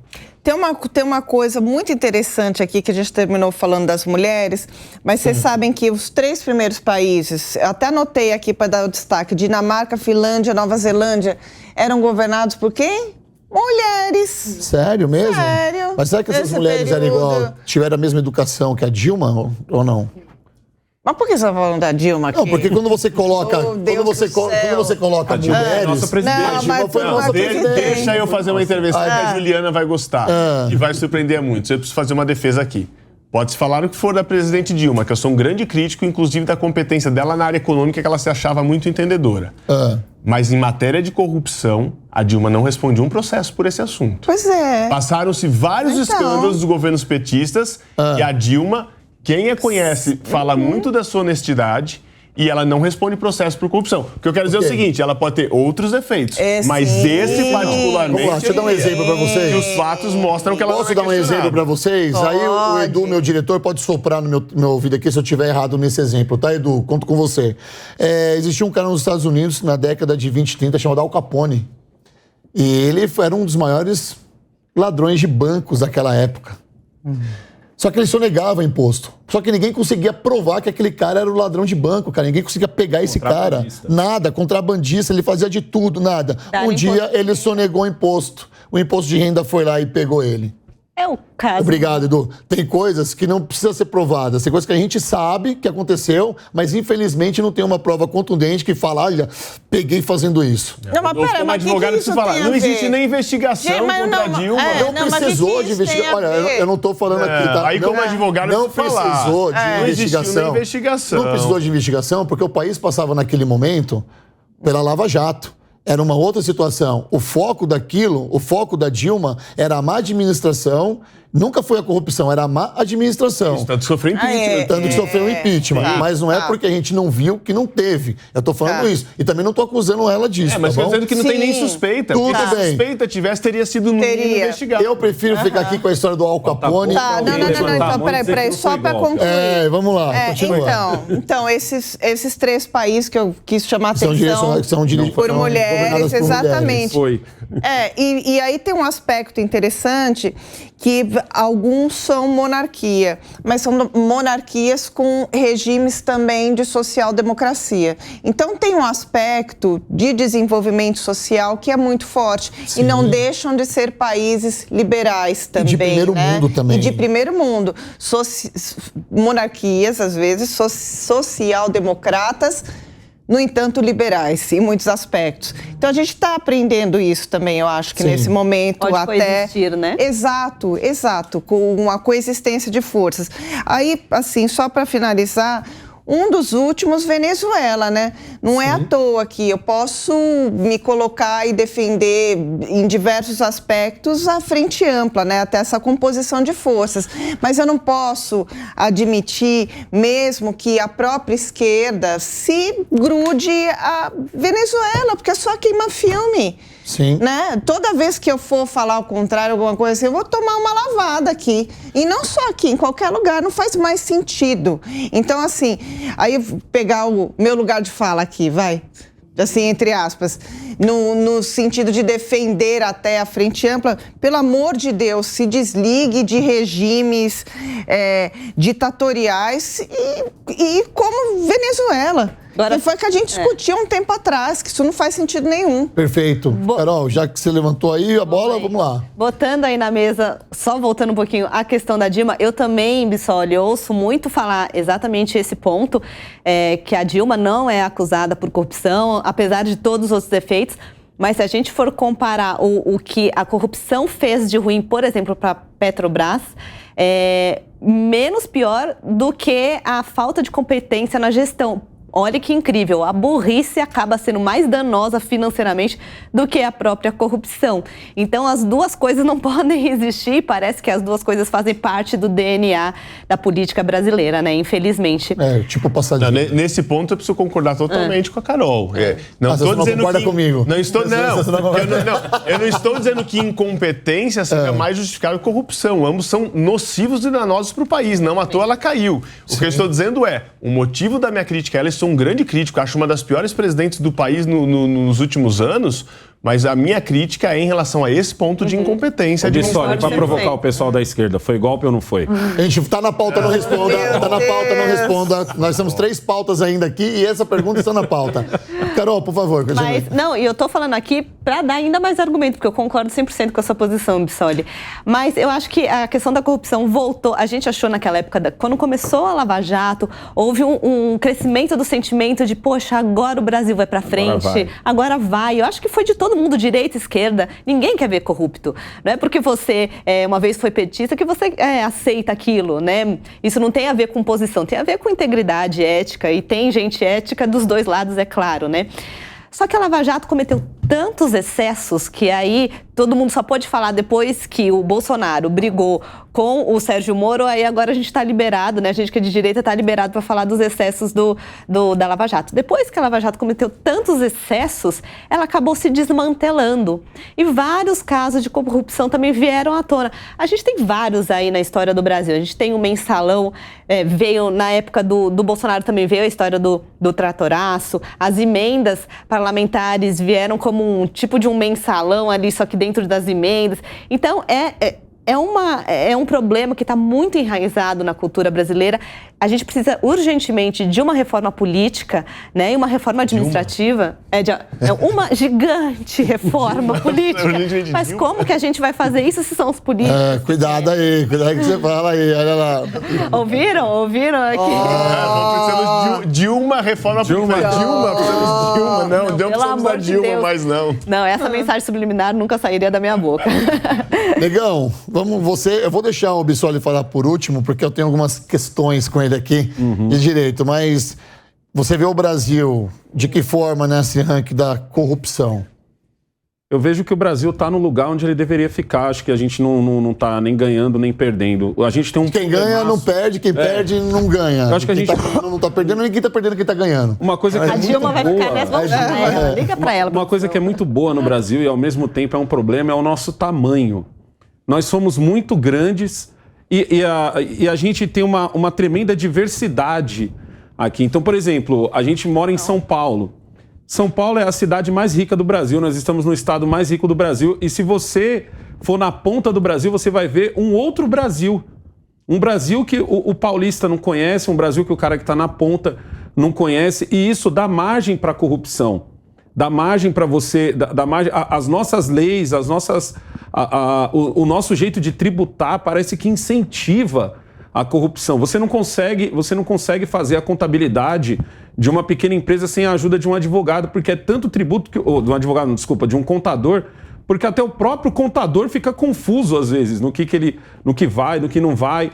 Tem uma coisa muito interessante aqui, que a gente terminou falando das mulheres, mas vocês sabem que os 3 primeiros países, eu até anotei aqui para dar o destaque, Dinamarca, Finlândia, Nova Zelândia, eram governados por quem? Mulheres. Sério mesmo? Sério. Mas será que essas mulheres eram igual, tiveram a mesma educação que a Dilma ou não? Mas por que você está falando da Dilma aqui? Não, porque quando você coloca, quando você coloca mulheres... Nossa presidente. Deixa eu fazer uma intervenção que a Juliana vai gostar e vai surpreender muito. Eu preciso fazer uma defesa aqui. Pode-se falar o que for da presidente Dilma, que eu sou um grande crítico, inclusive da competência dela na área econômica, que ela se achava muito entendedora. Mas em matéria de corrupção, a Dilma não respondia um processo por esse assunto. Pois é. Passaram-se vários escândalos dos governos petistas e a Dilma... Quem a conhece fala muito da sua honestidade e ela não responde processo por corrupção. O que eu quero dizer é o seguinte, ela pode ter outros defeitos, mas esse particularmente... Vamos lá, deixa eu dar um exemplo para vocês. Que os fatos mostram que ela Posso dar um exemplo para vocês? Pode. Aí o Edu, meu diretor, pode soprar no meu ouvido aqui se eu estiver errado nesse exemplo, tá, Edu? Conto com você. Existia um cara nos Estados Unidos, na década de 20 e 30, chamado Al Capone. E ele era um dos maiores ladrões de bancos daquela época. Só que ele sonegava imposto. Só que ninguém conseguia provar que aquele cara era o ladrão de banco, cara. Ninguém conseguia pegar esse cara. Nada, contrabandista, ele fazia de tudo, nada. Dia ele sonegou imposto. O imposto de renda foi lá e pegou ele. É o caso. Obrigado, Edu. Tem coisas que não precisam ser provadas. Tem coisas que a gente sabe que aconteceu, mas infelizmente não tem uma prova contundente que fala, olha, peguei fazendo isso. Não, mas pera, como advogado se falar, não existe nem investigação contra a Dilma. Não precisou de investigação. Olha, eu não estou falando aqui, tá? Aí como advogado não precisou de investigação. Não precisou de investigação porque o país passava naquele momento pela Lava Jato. Era uma outra situação. O foco daquilo, o foco da Dilma era a má administração, nunca foi a corrupção, era a má administração. Isso, tanto que sofreu impeachment. Tanto que sofreu impeachment. Mas não é porque a gente não viu que não teve. Eu tô falando isso. E também não tô acusando ela disso, mas tá tô dizendo que não tem nem suspeita. Tudo porque bem. Se suspeita tivesse, teria sido no mínimo investigado. Eu prefiro ficar aqui com a história do Al Capone. Então, peraí, só pra concluir. Vamos lá, continua. Então, esses 3 países que eu quis chamar a atenção por mulheres, exatamente. Foi. E aí tem um aspecto interessante que alguns são monarquia, mas são monarquias com regimes também de social-democracia. Então tem um aspecto de desenvolvimento social que é muito forte. Sim. E não deixam de ser países liberais também. E de primeiro mundo também. E de primeiro mundo. Monarquias, às vezes, social-democratas, no entanto, liberais em muitos aspectos. Então, a gente está aprendendo isso também, eu acho que nesse momento. Pode até coexistir, né? Exato, com uma coexistência de forças. Aí, assim, só para finalizar, um dos últimos, Venezuela, né? Não é à toa que eu posso me colocar e defender em diversos aspectos a frente ampla, né? Até essa composição de forças. Mas eu não posso admitir, mesmo que a própria esquerda se grude a Venezuela, porque é só queimar filme. Sim. Né? Toda vez que eu for falar o contrário, alguma coisa assim, eu vou tomar uma lavada aqui. E não só aqui, em qualquer lugar, não faz mais sentido. Então, assim, aí pegar o meu lugar de fala aqui, vai, assim, entre aspas, no sentido de defender até a frente ampla, pelo amor de Deus, se desligue de regimes ditatoriais e como Venezuela. Agora, que foi que a gente discutiu um tempo atrás, que isso não faz sentido nenhum. Perfeito. Carol, já que você levantou aí a bola, vamos lá. Botando aí na mesa, só voltando um pouquinho a questão da Dilma, eu também, Bissoli, ouço muito falar exatamente esse ponto, que a Dilma não é acusada por corrupção, apesar de todos os outros defeitos, mas se a gente for comparar o que a corrupção fez de ruim, por exemplo, para a Petrobras, menos pior do que a falta de competência na gestão. Olha que incrível, a burrice acaba sendo mais danosa financeiramente do que a própria corrupção. Então, as duas coisas não podem existir, parece que as duas coisas fazem parte do DNA da política brasileira, né? Infelizmente. Tipo passadinho. Nesse ponto, eu preciso concordar totalmente com a Carol. Não estou dizendo concorda que... comigo. Não estou, eu não estou dizendo que incompetência seja mais justificável que corrupção. Ambos são nocivos e danosos para o país. Não à toa ela caiu. O que eu estou dizendo é, o motivo da minha crítica a ela, sou um grande crítico, acho uma das piores presidentes do país nos últimos anos, mas a minha crítica é em relação a esse ponto de incompetência. Bissoli, para provocar o pessoal da esquerda, foi golpe ou não foi? A gente tá na pauta, não responda. Tá na pauta, não responda. Nós temos 3 pautas ainda aqui e essa pergunta está na pauta. Carol, por favor. E eu tô falando aqui para dar ainda mais argumento, porque eu concordo 100% com a sua posição, Bissoli. Mas eu acho que a questão da corrupção voltou. A gente achou naquela época, quando começou a Lava Jato, houve um crescimento do sentimento de, poxa, agora o Brasil vai para frente, agora vai. Eu acho que foi de todo mundo, direita, esquerda, ninguém quer ver corrupto. Não é porque você uma vez foi petista que você aceita aquilo, né? Isso não tem a ver com posição, tem a ver com integridade ética, e tem gente ética dos dois lados, é claro, né? Só que a Lava Jato cometeu tantos excessos que aí todo mundo só pode falar depois que o Bolsonaro brigou com o Sérgio Moro, aí agora a gente está liberado, né? A gente que é de direita está liberado para falar dos excessos da Lava Jato. Depois que a Lava Jato cometeu tantos excessos, ela acabou se desmantelando. E vários casos de corrupção também vieram à tona. A gente tem vários aí na história do Brasil. A gente tem o mensalão, veio na época do Bolsonaro também veio a história do tratoraço, as emendas parlamentares vieram como um tipo de um mensalão ali, só que dentro das emendas. Então, é um problema que está muito enraizado na cultura brasileira. A gente precisa urgentemente de uma reforma política, né, e uma reforma administrativa. Uma gigante reforma política. Mas como que a gente vai fazer isso se são os políticos? Cuidado aí que você fala aí, olha lá. Ouviram aqui? Precisamos de uma reforma política. Dilma, não precisamos da Dilma, mas não. Não, essa mensagem subliminar nunca sairia da minha boca. Negão, eu vou deixar o Bissoli falar por último, porque eu tenho algumas questões com ele aqui de direito, mas você vê o Brasil de que forma nesse ranking da corrupção? Eu vejo que o Brasil está no lugar onde ele deveria ficar. Acho que a gente não está nem ganhando nem perdendo. A gente tem um quem ganha não perde, quem perde não ganha. Eu acho que a gente não está perdendo, ninguém está perdendo, quem está ganhando. Uma coisa que a Dilma vai ficar nessa, liga para ela. Uma coisa que é muito boa no Brasil e ao mesmo tempo é um problema é o nosso tamanho. Nós somos muito grandes e a gente tem uma tremenda diversidade aqui. Então, por exemplo, a gente mora em São Paulo. São Paulo é a cidade mais rica do Brasil, nós estamos no estado mais rico do Brasil, e se você for na ponta do Brasil, você vai ver um outro Brasil. Um Brasil que o paulista não conhece, um Brasil que o cara que está na ponta não conhece, e isso dá margem para a corrupção. Dá margem para você, as nossas leis, o nosso jeito de tributar parece que incentiva a corrupção. Você não consegue fazer a contabilidade de uma pequena empresa sem a ajuda de um advogado, porque é tanto tributo que... Ou, de um advogado, não, desculpa, de um contador, porque até o próprio contador fica confuso às vezes no que vai, no que não vai.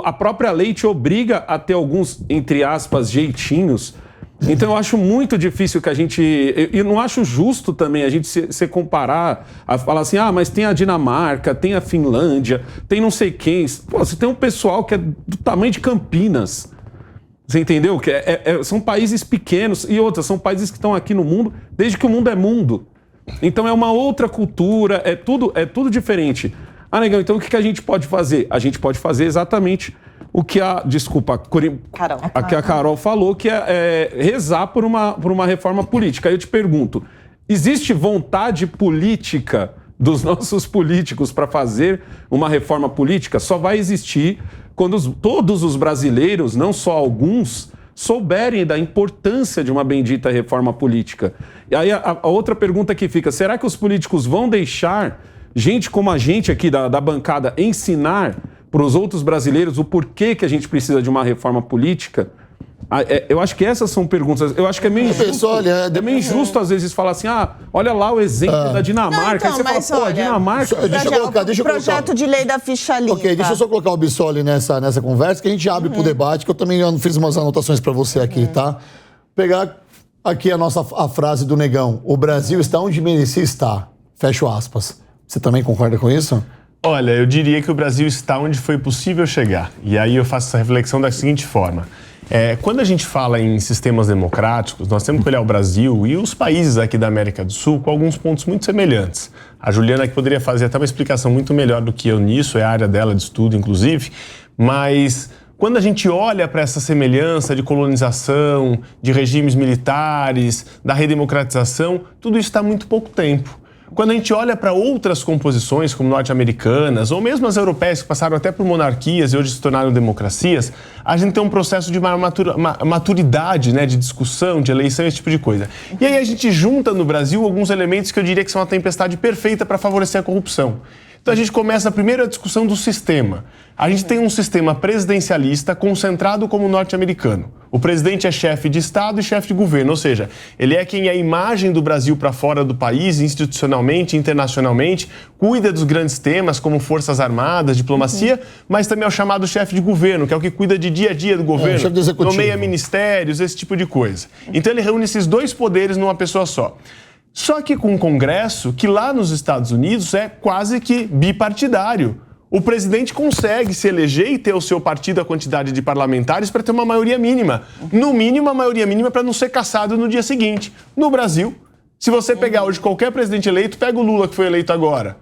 A própria lei te obriga a ter alguns, entre aspas, jeitinhos. Então eu acho muito difícil que a gente... Eu não acho justo também a gente se comparar, a falar assim, mas tem a Dinamarca, tem a Finlândia, tem não sei quem. Pô, você tem um pessoal que é do tamanho de Campinas. Você entendeu? Que são países pequenos e outras, são países que estão aqui no mundo desde que o mundo é mundo. Então é uma outra cultura, é tudo diferente. Negão, então o que a gente pode fazer? A gente pode fazer exatamente o que a Carol falou, que é rezar por uma reforma política. Aí eu te pergunto, existe vontade política dos nossos políticos para fazer uma reforma política? Só vai existir quando todos os brasileiros, não só alguns, souberem da importância de uma bendita reforma política. E aí a outra pergunta que fica, será que os políticos vão deixar gente como a gente aqui da bancada ensinar para os outros brasileiros o porquê que a gente precisa de uma reforma política? Eu acho que essas são perguntas. Eu acho que é meio injusto. É meio injusto às vezes falar assim, olha lá o exemplo da Dinamarca. Não, então, aí você fala, a Dinamarca... Deixa eu colocar. Projeto de lei da ficha limpa. Ok, deixa eu só colocar o Bissoli nessa conversa, que a gente abre pro debate, que eu também fiz umas anotações para você aqui, tá? Pegar aqui a frase do Negão. O Brasil está onde merecia estar. Fecho aspas. Você também concorda com isso? Olha, eu diria que o Brasil está onde foi possível chegar. E aí eu faço essa reflexão da seguinte forma. Quando a gente fala em sistemas democráticos, nós temos que olhar o Brasil e os países aqui da América do Sul com alguns pontos muito semelhantes. A Juliana aqui poderia fazer até uma explicação muito melhor do que eu nisso, é a área dela de estudo, inclusive, mas quando a gente olha para essa semelhança de colonização, de regimes militares, da redemocratização, tudo isso está há muito pouco tempo. Quando a gente olha para outras composições, como norte-americanas, ou mesmo as europeias, que passaram até por monarquias e hoje se tornaram democracias, a gente tem um processo de maturidade, né, de discussão, de eleição, esse tipo de coisa. E aí a gente junta no Brasil alguns elementos que eu diria que são uma tempestade perfeita para favorecer a corrupção. Então a gente começa primeiro a discussão do sistema. A gente tem um sistema presidencialista concentrado como norte-americano. O presidente é chefe de Estado e chefe de governo, ou seja, ele é quem é a imagem do Brasil para fora do país, institucionalmente, internacionalmente, cuida dos grandes temas como Forças Armadas, diplomacia, mas também é o chamado chefe de governo, que é o que cuida de dia a dia do governo, nomeia ministérios, esse tipo de coisa. Então ele reúne esses dois poderes numa pessoa só. Só que com um Congresso que lá nos Estados Unidos é quase que bipartidário. O presidente consegue se eleger e ter o seu partido a quantidade de parlamentares para ter uma maioria mínima. No mínimo, a maioria mínima para não ser cassado no dia seguinte. No Brasil, se você pegar hoje qualquer presidente eleito, pega o Lula que foi eleito agora.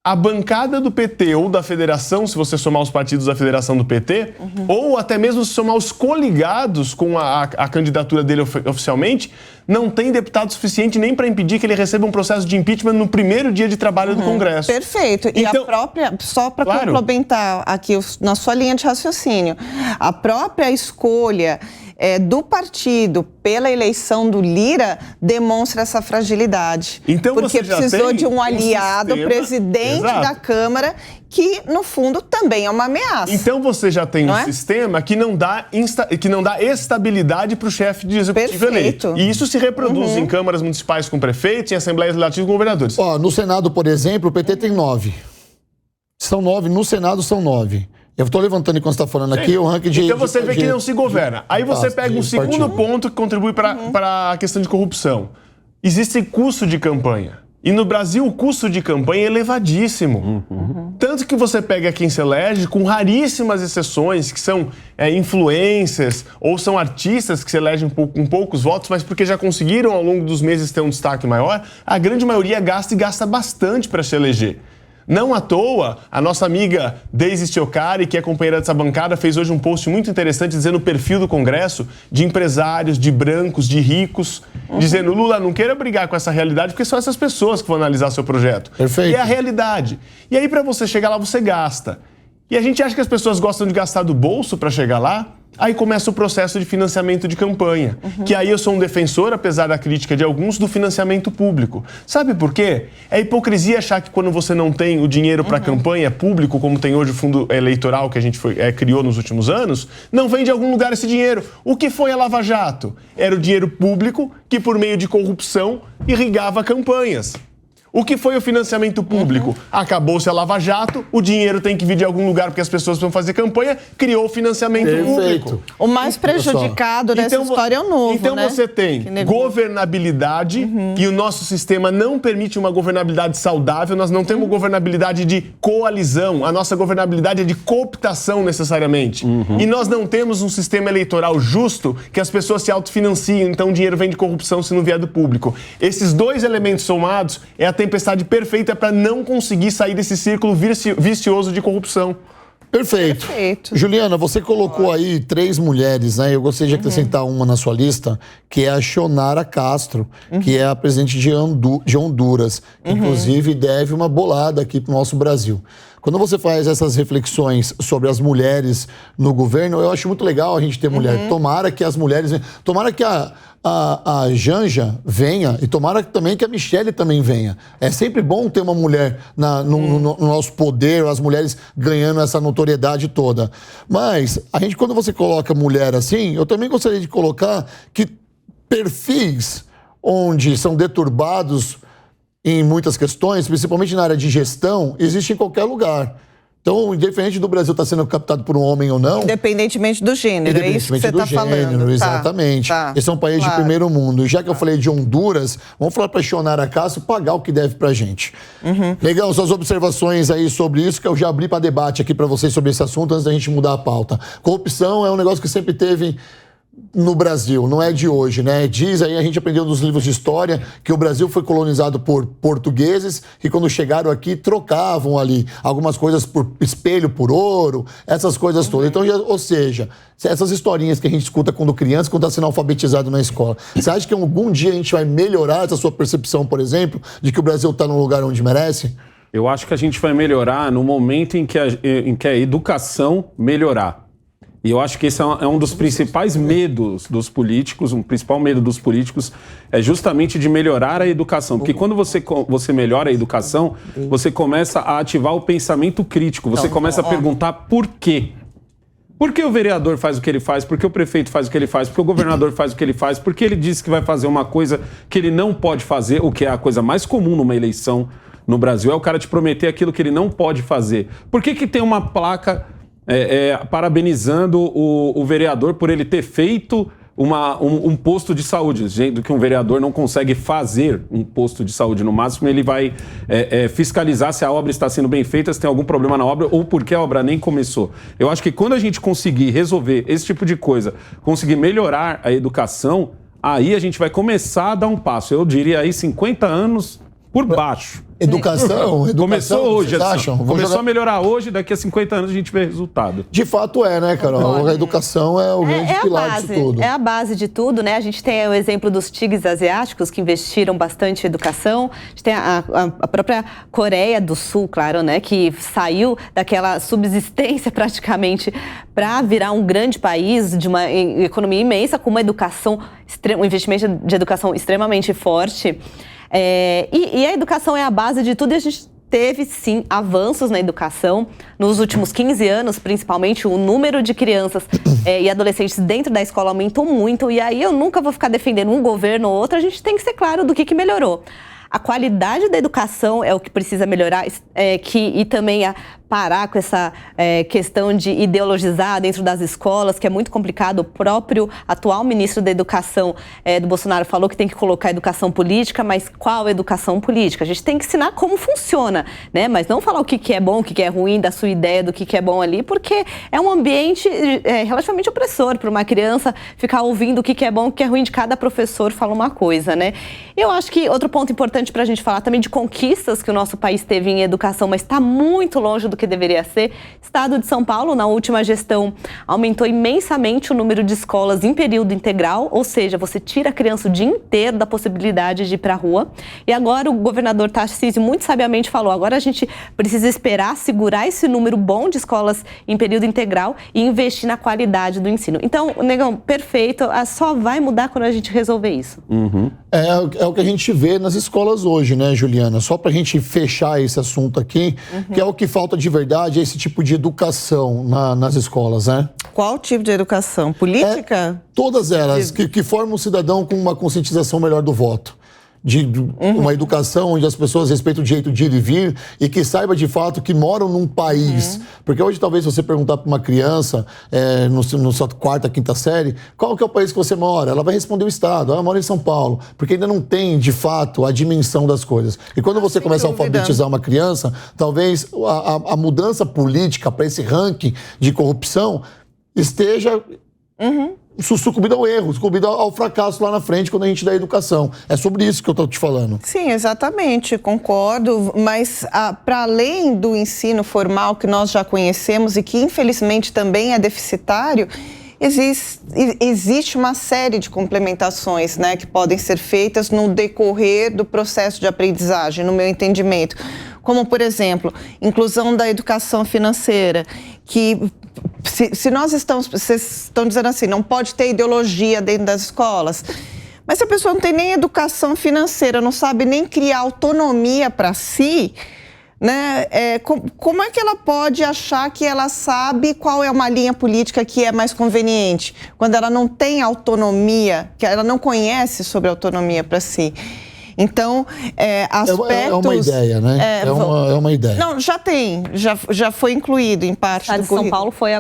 A bancada do PT ou da federação, se você somar os partidos da federação do PT, ou até mesmo se somar os coligados com a candidatura dele oficialmente, não tem deputado suficiente nem para impedir que ele receba um processo de impeachment no primeiro dia de trabalho do Congresso. Perfeito. E então, a própria, só para complementar aqui na sua linha de raciocínio, a própria escolha do partido pela eleição do Lira demonstra essa fragilidade. Então, porque precisou de um aliado, presidente da Câmara, que, no fundo, também é uma ameaça. Então você já tem um sistema que não dá estabilidade para o chefe de executivo eleito. E isso se reproduz em câmaras municipais com prefeitos, em assembleias legislativas com governadores. No Senado, por exemplo, o PT tem 9. São 9, no Senado são 9. Eu estou levantando enquanto você está falando aqui o ranking de... Então você vê que não se governa. Aí você pega um segundo ponto que contribui para a questão de corrupção. Existe custo de campanha. E no Brasil o custo de campanha é elevadíssimo. Tanto que você pega quem se elege, com raríssimas exceções, que são influencers ou são artistas que se elegem com poucos votos, mas porque já conseguiram ao longo dos meses ter um destaque maior, a grande maioria gasta e gasta bastante para se eleger. Não à toa, a nossa amiga Deise Stiocari, que é companheira dessa bancada, fez hoje um post muito interessante dizendo o perfil do Congresso de empresários, de brancos, de ricos, dizendo, Lula, não queira brigar com essa realidade, porque são essas pessoas que vão analisar seu projeto. Perfeito. E é a realidade. E aí, para você chegar lá, você gasta. E a gente acha que as pessoas gostam de gastar do bolso para chegar lá? Aí começa o processo de financiamento de campanha, que aí eu sou um defensor, apesar da crítica de alguns, do financiamento público. Sabe por quê? É hipocrisia achar que quando você não tem o dinheiro para campanha público, como tem hoje o fundo eleitoral que a gente criou nos últimos anos, não vem de algum lugar esse dinheiro. O que foi a Lava Jato? Era o dinheiro público que, por meio de corrupção, irrigava campanhas. O que foi o financiamento público? Acabou-se a Lava Jato, o dinheiro tem que vir de algum lugar porque as pessoas precisam fazer campanha, criou o financiamento público. O mais prejudicado dessa história é o novo, então né? Você tem governabilidade e o nosso sistema não permite uma governabilidade saudável, nós não temos governabilidade de coalizão, a nossa governabilidade é de cooptação necessariamente. E nós não temos um sistema eleitoral justo que as pessoas se autofinanciam, então o dinheiro vem de corrupção se não vier do público. Esses dois elementos somados é a tempestade perfeita para não conseguir sair desse círculo vicioso de corrupção. Perfeito. Juliana, você colocou aí 3 mulheres, né? Eu gostaria de acrescentar uma na sua lista, que é a Xionara Castro, que é a presidente de Honduras, que inclusive deve uma bolada aqui para o nosso Brasil. Quando você faz essas reflexões sobre as mulheres no governo, eu acho muito legal a gente ter mulher. Tomara que as mulheres... Tomara que a Janja venha e tomara também que a Michelle também venha. É sempre bom ter uma mulher no nosso poder, as mulheres ganhando essa notoriedade toda. Mas, quando você coloca mulher assim, eu também gostaria de colocar que perfis onde são deturbados em muitas questões, principalmente na área de gestão, existe em qualquer lugar. Então, independente do Brasil estar sendo captado por um homem ou não... Independentemente do gênero, é isso que você está falando. Exatamente. Tá. Esse é um país de primeiro mundo. E já que eu falei de Honduras, vamos falar para a Xionara Castro pagar o que deve para a gente. Legal, suas observações aí sobre isso, que eu já abri para debate aqui para vocês sobre esse assunto antes da gente mudar a pauta. Corrupção é um negócio que sempre teve no Brasil, não é de hoje, né? Diz aí, a gente aprendeu nos livros de história que o Brasil foi colonizado por portugueses que quando chegaram aqui trocavam ali algumas coisas por espelho, por ouro, essas coisas todas. Então, ou seja, essas historinhas que a gente escuta quando criança, quando está sendo alfabetizado na escola. Você acha que algum dia a gente vai melhorar essa sua percepção, por exemplo, de que o Brasil está no lugar onde merece? Eu acho que a gente vai melhorar no momento em que a educação melhorar. E eu acho que esse é um dos principais medos dos políticos, o principal medo dos políticos é justamente de melhorar a educação. Porque quando você melhora a educação, você começa a ativar o pensamento crítico, você começa a perguntar por quê. Por que o vereador faz o que ele faz? Por que o prefeito faz o que ele faz? Por que o governador faz o que ele faz? Por que ele disse que vai fazer uma coisa que ele não pode fazer, o que é a coisa mais comum numa eleição no Brasil, é o cara te prometer aquilo que ele não pode fazer. Por que tem uma placa... parabenizando o vereador por ele ter feito um posto de saúde, sendo que um vereador não consegue fazer um posto de saúde. No máximo, ele vai fiscalizar se a obra está sendo bem feita, se tem algum problema na obra ou porque a obra nem começou. Eu acho que quando a gente conseguir resolver esse tipo de coisa, conseguir melhorar a educação, aí a gente vai começar a dar um passo. Eu diria aí 50 anos por baixo. Educação, começou hoje, acham? Começou a melhorar hoje, daqui a 50 anos a gente vê resultado. De fato né, Carol? A educação é o grande pilar disso tudo. É a base de tudo, né? A gente tem o exemplo dos tigres asiáticos, que investiram bastante em educação. A gente tem a própria Coreia do Sul, claro, né? Que saiu daquela subsistência praticamente para virar um grande país de uma economia imensa, com uma educação, um investimento de educação extremamente forte. E a educação é a base de tudo e a gente teve, sim, avanços na educação. Nos últimos 15 anos, principalmente, o número de crianças e adolescentes dentro da escola aumentou muito. E aí eu nunca vou ficar defendendo um governo ou outro, a gente tem que ser claro do que melhorou. A qualidade da educação é o que precisa melhorar e também parar com essa questão de ideologizar dentro das escolas, que é muito complicado. O próprio atual ministro da Educação do Bolsonaro falou que tem que colocar educação política, mas qual educação política? A gente tem que ensinar como funciona, né? Mas não falar o que é bom, o que é ruim, da sua ideia do que é bom ali, porque é um ambiente relativamente opressor para uma criança ficar ouvindo o que é bom, o que é ruim de cada professor fala uma coisa, né? Eu acho que outro ponto importante para a gente falar também de conquistas que o nosso país teve em educação, mas está muito longe do que que deveria ser. Estado de São Paulo, na última gestão, aumentou imensamente o número de escolas em período integral, ou seja, você tira a criança o dia inteiro da possibilidade de ir para a rua. E agora o governador Tarcísio muito sabiamente falou, agora a gente precisa esperar, segurar esse número bom de escolas em período integral e investir na qualidade do ensino. Então, Negão, perfeito, só vai mudar quando a gente resolver isso. É o que a gente vê nas escolas hoje, né, Juliana? Só para a gente fechar esse assunto aqui, que é o que falta de verdade, é esse tipo de educação nas escolas, né? Qual tipo de educação? Política? Todas elas, que formam um cidadão com uma conscientização melhor do voto. De uma educação onde as pessoas respeitam o direito de ir e vir e que saiba de fato que moram num país. Porque hoje talvez você perguntar para uma criança no sua quarta, quinta série, qual que é o país que você mora? Ela vai responder o estado, ela mora em São Paulo, porque ainda não tem de fato a dimensão das coisas. E quando você começa a alfabetizar uma criança, talvez a mudança política para esse ranking de corrupção esteja... sucumbido ao erro, sucumbido ao fracasso lá na frente quando a gente dá educação. É sobre isso que eu estou te falando. Sim, exatamente, concordo, mas para além do ensino formal que nós já conhecemos e que infelizmente também é deficitário, existe uma série de complementações, né, que podem ser feitas no decorrer do processo de aprendizagem, no meu entendimento. Como, por exemplo, inclusão da educação financeira, que vocês estão dizendo assim, não pode ter ideologia dentro das escolas, mas se a pessoa não tem nem educação financeira, não sabe nem criar autonomia para si, né, como é que ela pode achar que ela sabe qual é uma linha política que é mais conveniente, quando ela não tem autonomia, que ela não conhece sobre autonomia para si? Então, aspectos... É uma ideia, né? É uma ideia. Não, já tem, já foi incluído em parte do currículo. São Paulo foi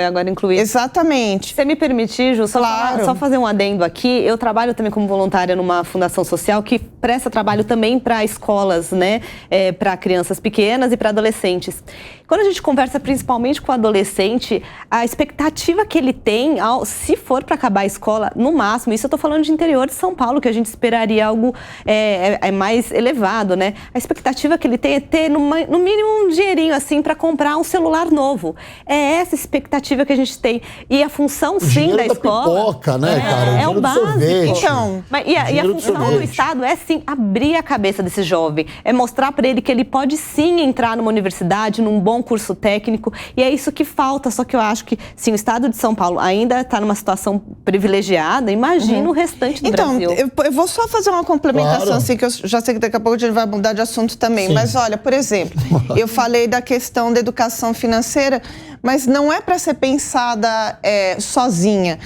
agora incluído. Exatamente. Se você me permitir, Ju, só fazer um adendo aqui, eu trabalho também como voluntária numa fundação social que presta trabalho também para escolas, né? Para crianças pequenas e para adolescentes. Quando a gente conversa principalmente com o adolescente, a expectativa que ele tem, se for para acabar a escola, no máximo, isso eu estou falando de interior de São Paulo, que a gente esperaria algo mais elevado, né? A expectativa que ele tem é ter, no mínimo, um dinheirinho assim para comprar um celular novo. É essa expectativa que a gente tem. E a função, sim, da escola... pipoca, né, cara? É o básico. Então, e a função do Estado é, sim, abrir a cabeça desse jovem. É mostrar para ele que ele pode, sim, entrar numa universidade, num bom curso técnico. E é isso que falta. Só que eu acho que, sim, o Estado de São Paulo ainda está numa situação privilegiada. Imagina o restante do Brasil. Então, eu vou só fazer uma complementação, assim, que eu já sei que daqui a pouco a gente vai mudar de assunto também. Sim. Mas, olha, por exemplo, eu falei da questão da educação financeira, mas não é para ser pensada sozinha.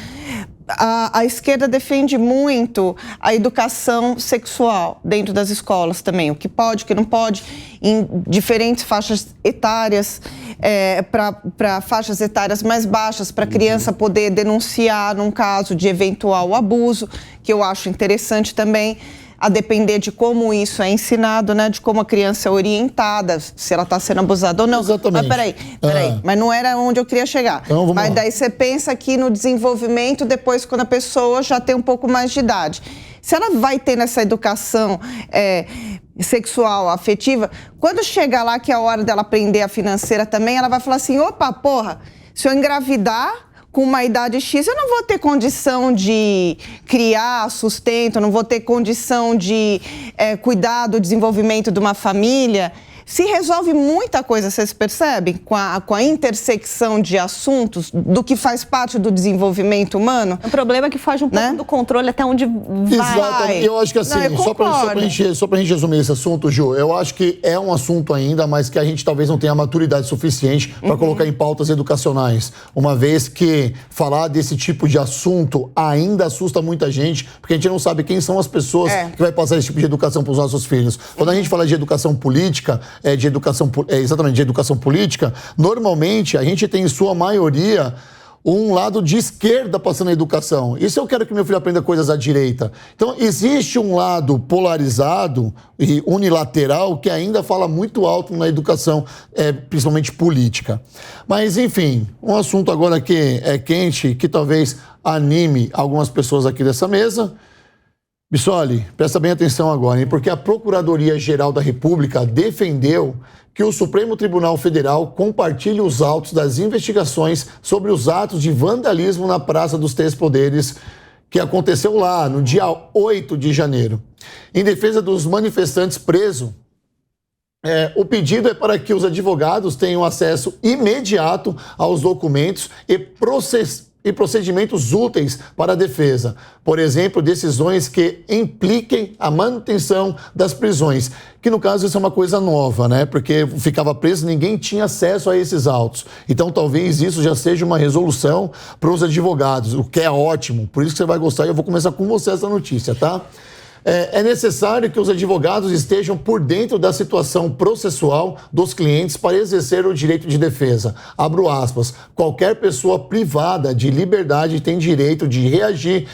A esquerda defende muito a educação sexual dentro das escolas também, o que pode, o que não pode, em diferentes faixas etárias, para faixas etárias mais baixas, para a criança poder denunciar num caso de eventual abuso, que eu acho interessante também, a depender de como isso é ensinado, né? De como a criança é orientada, se ela está sendo abusada ou não. Exatamente. Mas peraí, mas não era onde eu queria chegar. Então, vamos lá. Daí você pensa aqui no desenvolvimento depois, quando a pessoa já tem um pouco mais de idade. Se ela vai ter nessa educação sexual, afetiva, quando chegar lá que é a hora dela aprender a financeira também, ela vai falar assim, opa, porra, se eu engravidar com uma idade X, eu não vou ter condição de criar sustento, não vou ter condição de cuidar do desenvolvimento de uma família. Se resolve muita coisa, vocês percebem? Com a intersecção de assuntos do que faz parte do desenvolvimento humano. O problema é que foge um pouco do controle até onde vai. Exatamente. Eu acho que assim, só pra gente resumir esse assunto, Ju, eu acho que é um assunto ainda, mas que a gente talvez não tenha maturidade suficiente para colocar em pautas educacionais. Uma vez que falar desse tipo de assunto ainda assusta muita gente, porque a gente não sabe quem são as pessoas que vai passar esse tipo de educação para os nossos filhos. Quando a gente fala de educação política, de educação política, normalmente a gente tem em sua maioria um lado de esquerda passando a educação. Isso eu quero que meu filho aprenda coisas à direita. Então, existe um lado polarizado e unilateral que ainda fala muito alto na educação, principalmente política. Mas, enfim, um assunto agora que é quente, que talvez anime algumas pessoas aqui dessa mesa. Bissoli, presta bem atenção agora, hein? Porque a Procuradoria-Geral da República defendeu que o Supremo Tribunal Federal compartilhe os autos das investigações sobre os atos de vandalismo na Praça dos Três Poderes, que aconteceu lá no dia 8 de janeiro. Em defesa dos manifestantes presos, o pedido é para que os advogados tenham acesso imediato aos documentos e procedimentos úteis para a defesa. Por exemplo, decisões que impliquem a manutenção das prisões. Que, no caso, isso é uma coisa nova, né? Porque ficava preso, ninguém tinha acesso a esses autos. Então, talvez isso já seja uma resolução para os advogados, o que é ótimo. Por isso que você vai gostar e eu vou começar com você essa notícia, tá? É necessário que os advogados estejam por dentro da situação processual dos clientes para exercer o direito de defesa. Abro aspas. Qualquer pessoa privada de liberdade tem direito de reagir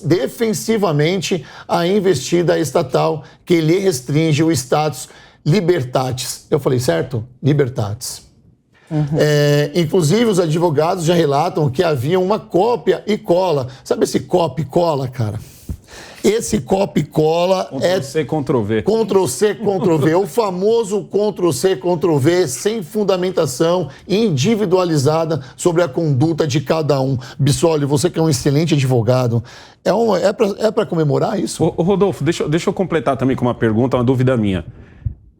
defensivamente à investida estatal que lhe restringe o status libertatis. Eu falei certo? Libertatis. Inclusive, os advogados já relatam que havia uma cópia e cola. Sabe esse copia e cola, cara? Esse copia e cola Ctrl-C, Ctrl-V. Ctrl-C, Ctrl-V. O famoso Ctrl-C, Ctrl-V, sem fundamentação, individualizada sobre a conduta de cada um. Bissoli, você que é um excelente advogado, é para comemorar isso? Ô, Rodolfo, deixa eu completar também com uma pergunta, uma dúvida minha.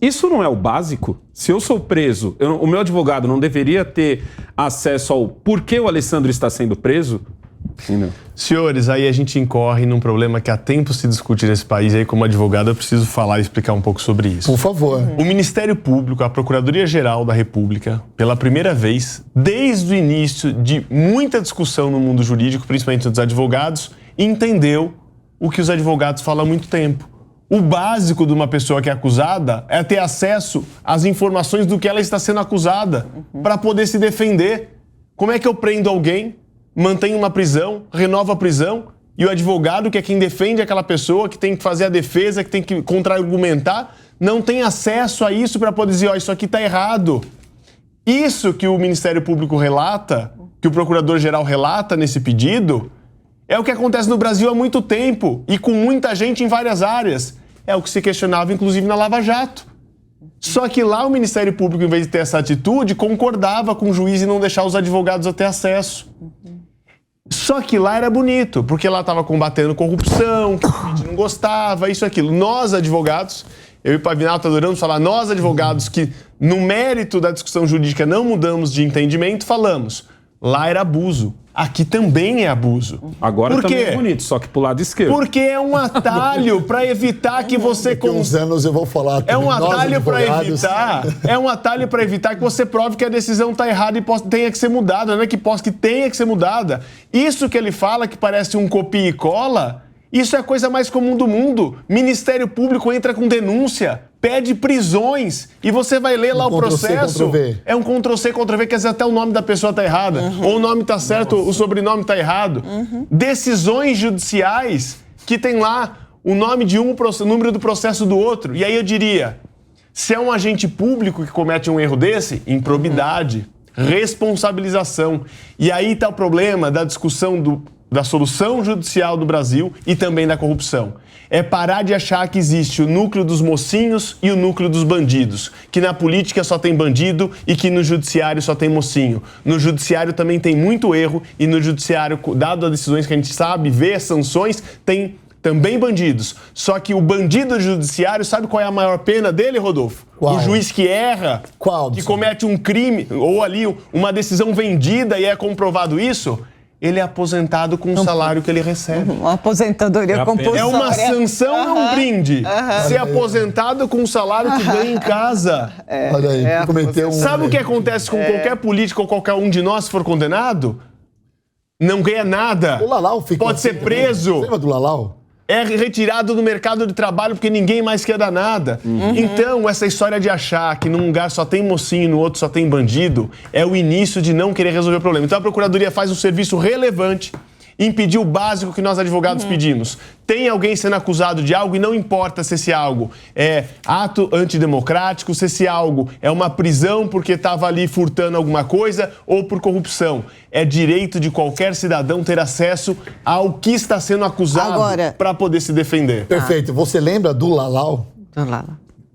Isso não é o básico? Se eu sou preso, o meu advogado não deveria ter acesso ao porquê o Alessandro está sendo preso? Não. Senhores, aí a gente incorre num problema que há tempo se discute nesse país, e aí como advogado eu preciso falar e explicar um pouco sobre isso. Por favor. O Ministério Público, a Procuradoria-Geral da República, pela primeira vez, desde o início de muita discussão no mundo jurídico, principalmente dos advogados, entendeu o que os advogados falam há muito tempo. O básico de uma pessoa que é acusada é ter acesso às informações do que ela está sendo acusada para poder se defender. Como é que eu prendo alguém, mantenho uma prisão, renovo a prisão e o advogado, que é quem defende aquela pessoa, que tem que fazer a defesa, que tem que contra-argumentar, não tem acesso a isso para poder dizer, isso aqui está errado. Isso que o Ministério Público relata, que o Procurador-Geral relata nesse pedido, é o que acontece no Brasil há muito tempo e com muita gente em várias áreas. É o que se questionava, inclusive, na Lava Jato. Só que lá o Ministério Público, em vez de ter essa atitude, concordava com o juiz e não deixar os advogados a ter acesso. Só que lá era bonito, porque lá estava combatendo corrupção, que a gente não gostava, isso e aquilo. Nós, advogados, eu e o Pavinato adoramos falar, nós, advogados, que no mérito da discussão jurídica não mudamos de entendimento, falamos, lá era abuso. Aqui também é abuso. Agora Por quê? também é bonito, só que pro lado esquerdo. Porque é um atalho para evitar que você... Daqui uns anos eu vou falar também. É um atalho para evitar que você prove que a decisão está errada e tenha que ser mudada, não é que tenha que ser mudada. Isso que ele fala, que parece um copia e cola, isso é a coisa mais comum do mundo. Ministério Público entra com denúncia, pede prisões e você vai ler lá o processo. É um Ctrl-C, Ctrl-V, quer dizer, até o nome da pessoa está errado. Ou o nome está certo, o sobrenome está errado. Decisões judiciais que tem lá o nome de um, o número do processo do outro. E aí eu diria, se é um agente público que comete um erro desse, improbidade, responsabilização. E aí está o problema da discussão da solução judicial do Brasil e também da corrupção. É parar de achar que existe o núcleo dos mocinhos e o núcleo dos bandidos. Que na política só tem bandido e que no judiciário só tem mocinho. No judiciário também tem muito erro e no judiciário, dado as decisões que a gente sabe, vê as sanções, tem também bandidos. Só que o bandido judiciário, sabe qual é a maior pena dele, Rodolfo? Qual? O juiz que erra, que comete um crime, ou ali uma decisão vendida e é comprovado isso... Ele é aposentado com o salário que ele recebe. Uma aposentadoria compulsória. É uma sanção, é um brinde. Ser aposentado com o salário que ganha em casa. Olha aí, cometeu um... Sabe o que acontece com qualquer político ou qualquer um de nós se for condenado? Não ganha nada. O Lalau ficou Pode ser preso. Lembra do Lalau? É retirado do mercado de trabalho porque ninguém mais quer dar nada. Então, essa história de achar que num lugar só tem mocinho e no outro só tem bandido é o início de não querer resolver o problema. Então, a Procuradoria faz um serviço relevante impedir o básico que nós advogados pedimos. Tem alguém sendo acusado de algo e não importa se esse algo é ato antidemocrático, se esse algo é uma prisão porque estava ali furtando alguma coisa ou por corrupção. É direito de qualquer cidadão ter acesso ao que está sendo acusado para poder se defender. Perfeito. Você lembra do Lalau? Do Lalau.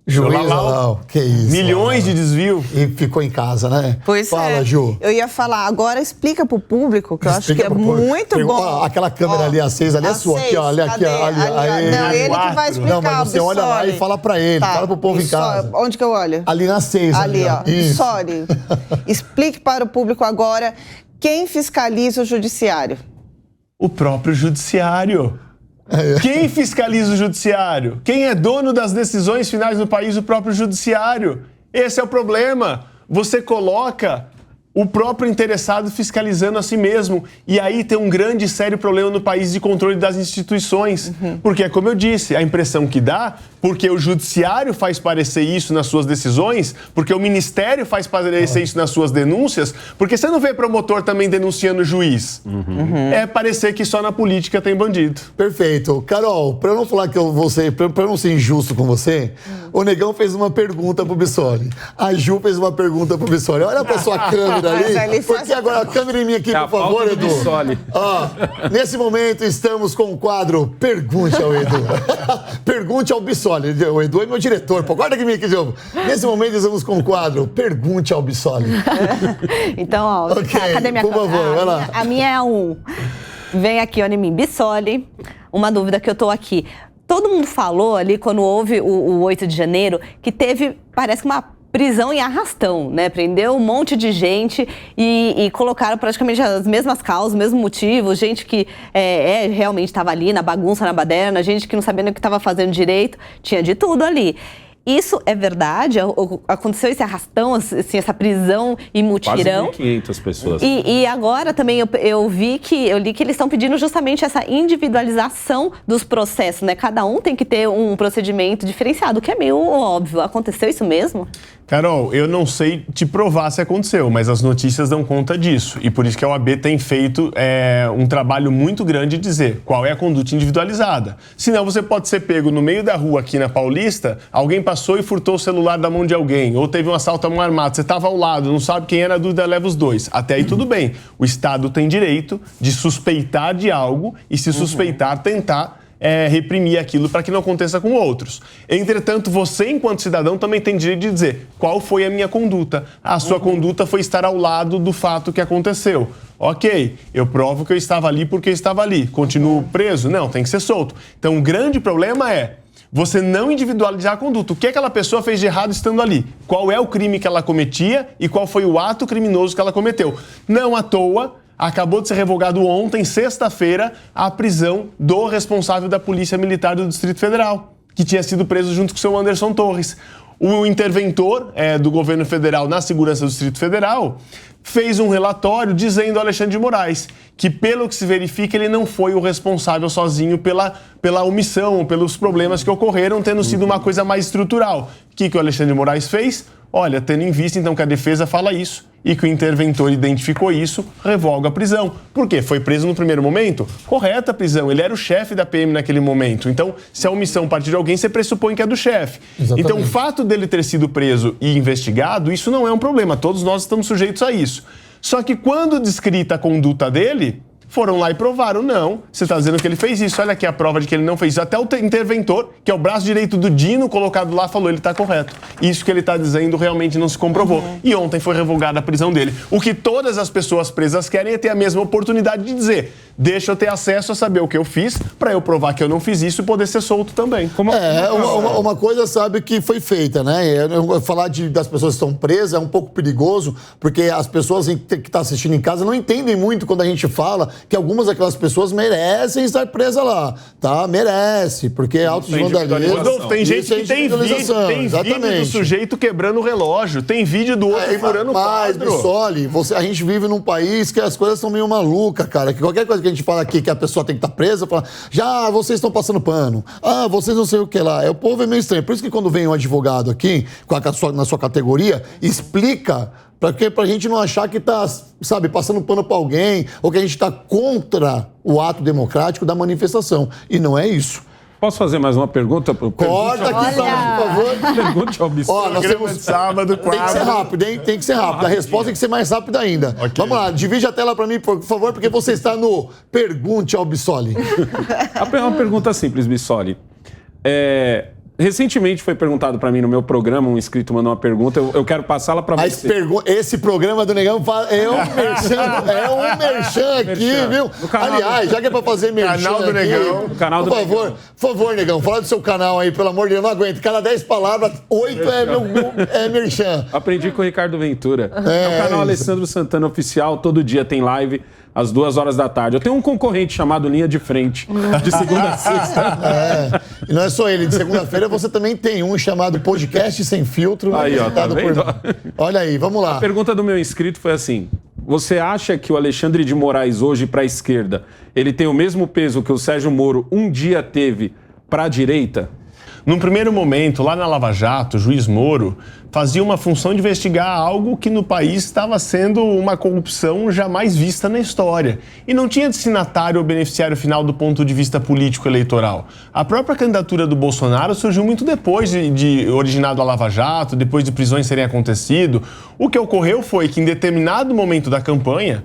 Juiz Lalau, que isso. Milhões de desvio. E ficou em casa, né? Pois Fala, Ju. Eu ia falar, agora explica pro público, que eu acho que é muito bom. Ó, aquela câmera ali acesa, ali é sua. Aqui, ó, ali, aqui, ó. Ali, não, ele que vai explicar. Não, mas você olha lá e fala pra ele, fala pro povo em casa. Onde que eu olho? Ali na 6. Ali, ó. Bissoli, explique para o público agora quem fiscaliza o judiciário. O próprio judiciário. Quem fiscaliza o judiciário? Quem é dono das decisões finais no país? O próprio judiciário. Esse é o problema. Você coloca o próprio interessado fiscalizando a si mesmo. E aí tem um grande e sério problema no país de controle das instituições. Porque, como eu disse, a impressão que dá, porque o judiciário faz parecer isso nas suas decisões, porque o ministério faz parecer isso nas suas denúncias, porque você não vê promotor também denunciando o juiz. É parecer que só na política tem bandido. Perfeito. Carol, pra eu não falar que pra eu não ser injusto com você, o Negão fez uma pergunta pro Bissoli. A Ju fez uma pergunta pro Bissoli. Olha pra sua câmera ali, porque agora a câmera em mim aqui, por favor, Edu. Ó, nesse momento estamos com o quadro Pergunte ao Edu. Pergunte ao Bissoli. O Edu é meu diretor, pô, guarda aqui de novo. Nesse momento estamos com o quadro Pergunte ao Bissoli. Então, ó, cadê minha câmera? Por favor, vai lá. A minha é a 1. Vem aqui, olha em mim. Bissoli, uma dúvida que eu tô aqui. Todo mundo falou ali, quando houve o 8 de janeiro, que teve, parece que uma prisão em arrastão, né? Prendeu um monte de gente e colocaram praticamente as mesmas causas, os mesmos motivos, gente que realmente estava ali na bagunça, na baderna, gente que não sabia nem o que estava fazendo direito, tinha de tudo ali. Isso é verdade? Aconteceu esse arrastão, assim, essa prisão e mutirão? Quase 1.500 pessoas. E agora também eu li que eles estão pedindo justamente essa individualização dos processos, né? Cada um tem que ter um procedimento diferenciado, o que é meio óbvio. Aconteceu isso mesmo? Carol, eu não sei te provar se aconteceu, mas as notícias dão conta disso. E por isso que a OAB tem feito um trabalho muito grande de dizer qual é a conduta individualizada. Senão você pode ser pego no meio da rua aqui na Paulista, alguém passou e furtou o celular da mão de alguém, ou teve um assalto a mão armada, você estava ao lado, não sabe quem era, a dúvida leva os dois. Até aí tudo bem. O Estado tem direito de suspeitar de algo e, se suspeitar, tentar reprimir aquilo para que não aconteça com outros. Entretanto, você, enquanto cidadão, também tem direito de dizer qual foi a minha conduta. A sua conduta foi estar ao lado do fato que aconteceu. Ok, eu provo que eu estava ali porque eu estava ali. Continuo preso? Não, tem que ser solto. Então, o grande problema é você não individualizar a conduta. O que aquela pessoa fez de errado estando ali? Qual é o crime que ela cometia e qual foi o ato criminoso que ela cometeu? Não à toa, acabou de ser revogado ontem, sexta-feira, a prisão do responsável da Polícia Militar do Distrito Federal, que tinha sido preso junto com o seu Anderson Torres. O interventor do governo federal na segurança do Distrito Federal fez um relatório dizendo ao Alexandre de Moraes que, pelo que se verifica, ele não foi o responsável sozinho pela omissão, pelos problemas que ocorreram, tendo sido uma coisa mais estrutural. O que o Alexandre de Moraes fez? Olha, tendo em vista, então, que a defesa fala isso e que o interventor identificou isso, revoga a prisão. Por quê? Foi preso no primeiro momento? Correta a prisão. Ele era o chefe da PM naquele momento. Então, se a omissão partir de alguém, você pressupõe que é do chefe. Exatamente. Então, o fato dele ter sido preso e investigado, isso não é um problema. Todos nós estamos sujeitos a isso. Só que quando descrita a conduta dele, foram lá e provaram, não, você está dizendo que ele fez isso, olha aqui a prova de que ele não fez isso. Até o interventor, que é o braço direito do Dino, colocado lá, falou, ele está correto. Isso que ele está dizendo realmente não se comprovou. E ontem foi revogada a prisão dele. O que todas as pessoas presas querem é ter a mesma oportunidade de dizer, deixa eu ter acesso a saber o que eu fiz, para eu provar que eu não fiz isso e poder ser solto também. Uma coisa, sabe, que foi feita, né? Falar das pessoas que estão presas é um pouco perigoso, porque as pessoas que estão assistindo em casa não entendem muito quando a gente fala que algumas daquelas pessoas merecem estar presas lá, tá? Merece, porque é auto de vandalismo. Rodolfo, tem gente que tem vídeo do sujeito quebrando o relógio, tem vídeo do outro furando o quadro. Mas, Bissoli, a gente vive num país que as coisas são meio malucas, cara, que qualquer coisa que a gente fala aqui que a pessoa tem que estar presa, fala, já, vocês estão passando pano, vocês não sei o que lá. O povo é meio estranho. Por isso que quando vem um advogado aqui, na sua categoria, explica Pra gente não achar que tá, sabe, passando pano pra alguém ou que a gente tá contra o ato democrático da manifestação. E não é isso. Posso fazer mais uma pergunta? Corta aqui, por favor. Pergunte ao Bissoli. Nós temos sábado, Tem que ser rápido, hein? Tem que ser rápido. A resposta tem que ser mais rápida ainda. Okay. Vamos lá, divide a tela para mim, por favor, porque você está no Pergunte ao Bissoli. Uma pergunta simples, Bissoli. Recentemente foi perguntado para mim no meu programa, um inscrito mandou uma pergunta, eu quero passá-la para você. Esse programa do Negão é um merchan aqui, viu? Aliás, já que é para fazer merchan canal do Negão. Por favor, Negão, fala do seu canal aí, pelo amor de Deus, eu não aguento. Cada 10 palavras, 8 é merchan. Aprendi com o Ricardo Ventura. É o canal Alessandro Santana Oficial, todo dia tem live às 2h da tarde. Eu tenho um concorrente chamado Linha de Frente, de segunda a sexta. E não é só ele, de segunda-feira você também tem um chamado Podcast Sem Filtro. Aí, ó, tá vendo? Olha aí, vamos lá. A pergunta do meu inscrito foi assim: você acha que o Alexandre de Moraes hoje para a esquerda, ele tem o mesmo peso que o Sérgio Moro um dia teve para a direita? Num primeiro momento, lá na Lava Jato, o juiz Moro fazia uma função de investigar algo que no país estava sendo uma corrupção jamais vista na história. E não tinha destinatário ou beneficiário final do ponto de vista político-eleitoral. A própria candidatura do Bolsonaro surgiu muito depois de originado a Lava Jato, depois de prisões terem acontecido. O que ocorreu foi que em determinado momento da campanha,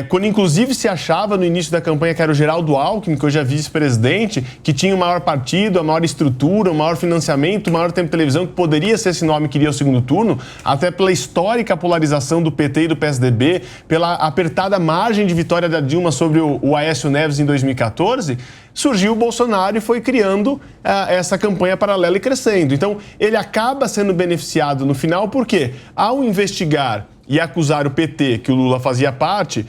quando inclusive se achava no início da campanha que era o Geraldo Alckmin, que hoje é vice-presidente, que tinha o maior partido, a maior estrutura, o maior financiamento, o maior tempo de televisão, que poderia ser esse nome que iria ao segundo turno, até pela histórica polarização do PT e do PSDB, pela apertada margem de vitória da Dilma sobre o Aécio Neves em 2014, surgiu o Bolsonaro e foi criando essa campanha paralela e crescendo. Então, ele acaba sendo beneficiado no final, porque ao investigar e acusar o PT, que o Lula fazia parte,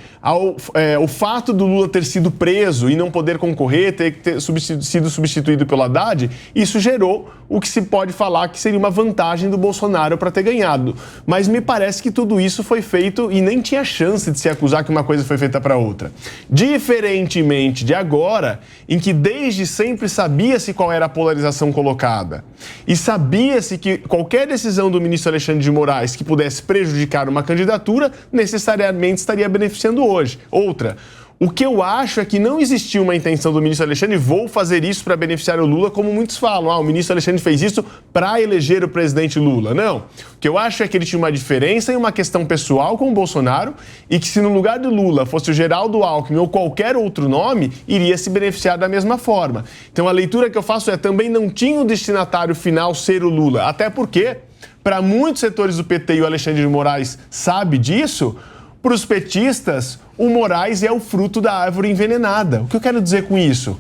o fato do Lula ter sido preso e não poder concorrer, ter sido substituído pelo Haddad, isso gerou o que se pode falar que seria uma vantagem do Bolsonaro para ter ganhado. Mas me parece que tudo isso foi feito e nem tinha chance de se acusar que uma coisa foi feita para outra. Diferentemente de agora, em que desde sempre sabia-se qual era a polarização colocada e sabia-se que qualquer decisão do ministro Alexandre de Moraes que pudesse prejudicar uma candidatura, necessariamente estaria beneficiando hoje. Outra, o que eu acho é que não existiu uma intenção do ministro Alexandre, vou fazer isso para beneficiar o Lula, como muitos falam. O ministro Alexandre fez isso para eleger o presidente Lula. Não. O que eu acho é que ele tinha uma diferença em uma questão pessoal com o Bolsonaro e que se no lugar do Lula fosse o Geraldo Alckmin ou qualquer outro nome, iria se beneficiar da mesma forma. Então a leitura que eu faço também não tinha o destinatário final ser o Lula. Até porque, para muitos setores do PT, e o Alexandre de Moraes sabe disso, para os petistas, o Moraes é o fruto da árvore envenenada. O que eu quero dizer com isso?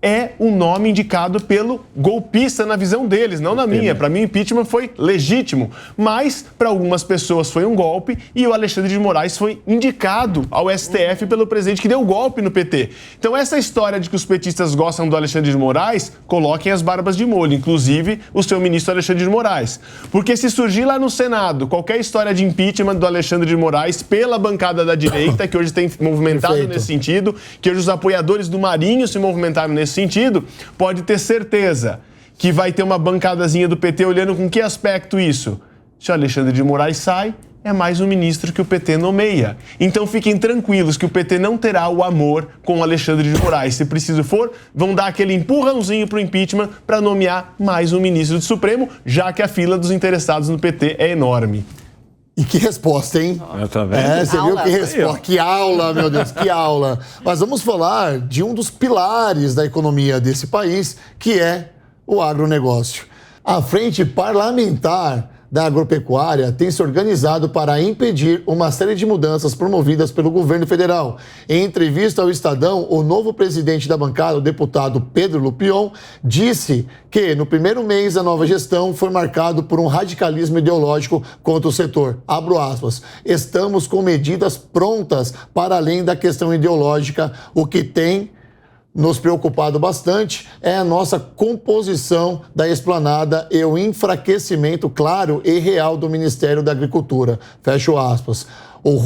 É o nome indicado pelo golpista na visão deles, não na minha. Para mim, o impeachment foi legítimo, mas para algumas pessoas foi um golpe e o Alexandre de Moraes foi indicado ao STF pelo presidente que deu o golpe no PT. Então, essa história de que os petistas gostam do Alexandre de Moraes, coloquem as barbas de molho, inclusive o seu ministro Alexandre de Moraes. Porque se surgir lá no Senado qualquer história de impeachment do Alexandre de Moraes pela bancada da direita, que hoje tem movimentado nesse sentido, que hoje os apoiadores do Marinho se movimentaram nesse sentido, pode ter certeza que vai ter uma bancadazinha do PT olhando com que aspecto isso. Se o Alexandre de Moraes sai, é mais um ministro que o PT nomeia. Então fiquem tranquilos que o PT não terá o amor com o Alexandre de Moraes. Se preciso for, vão dar aquele empurrãozinho pro impeachment para nomear mais um ministro do Supremo, já que a fila dos interessados no PT é enorme. E que resposta, hein? Tá vendo? Você viu que resposta. Que aula, meu Deus, que aula. Mas vamos falar de um dos pilares da economia desse país, que é o agronegócio. A Frente Parlamentar da Agropecuária tem se organizado para impedir uma série de mudanças promovidas pelo governo federal. Em entrevista ao Estadão, o novo presidente da bancada, o deputado Pedro Lupion, disse que no primeiro mês da nova gestão foi marcado por um radicalismo ideológico contra o setor. Abro aspas. Estamos com medidas prontas para além da questão ideológica, o que tem nos preocupado bastante é a nossa composição da esplanada e o enfraquecimento claro e real do Ministério da Agricultura. Fecho aspas. Os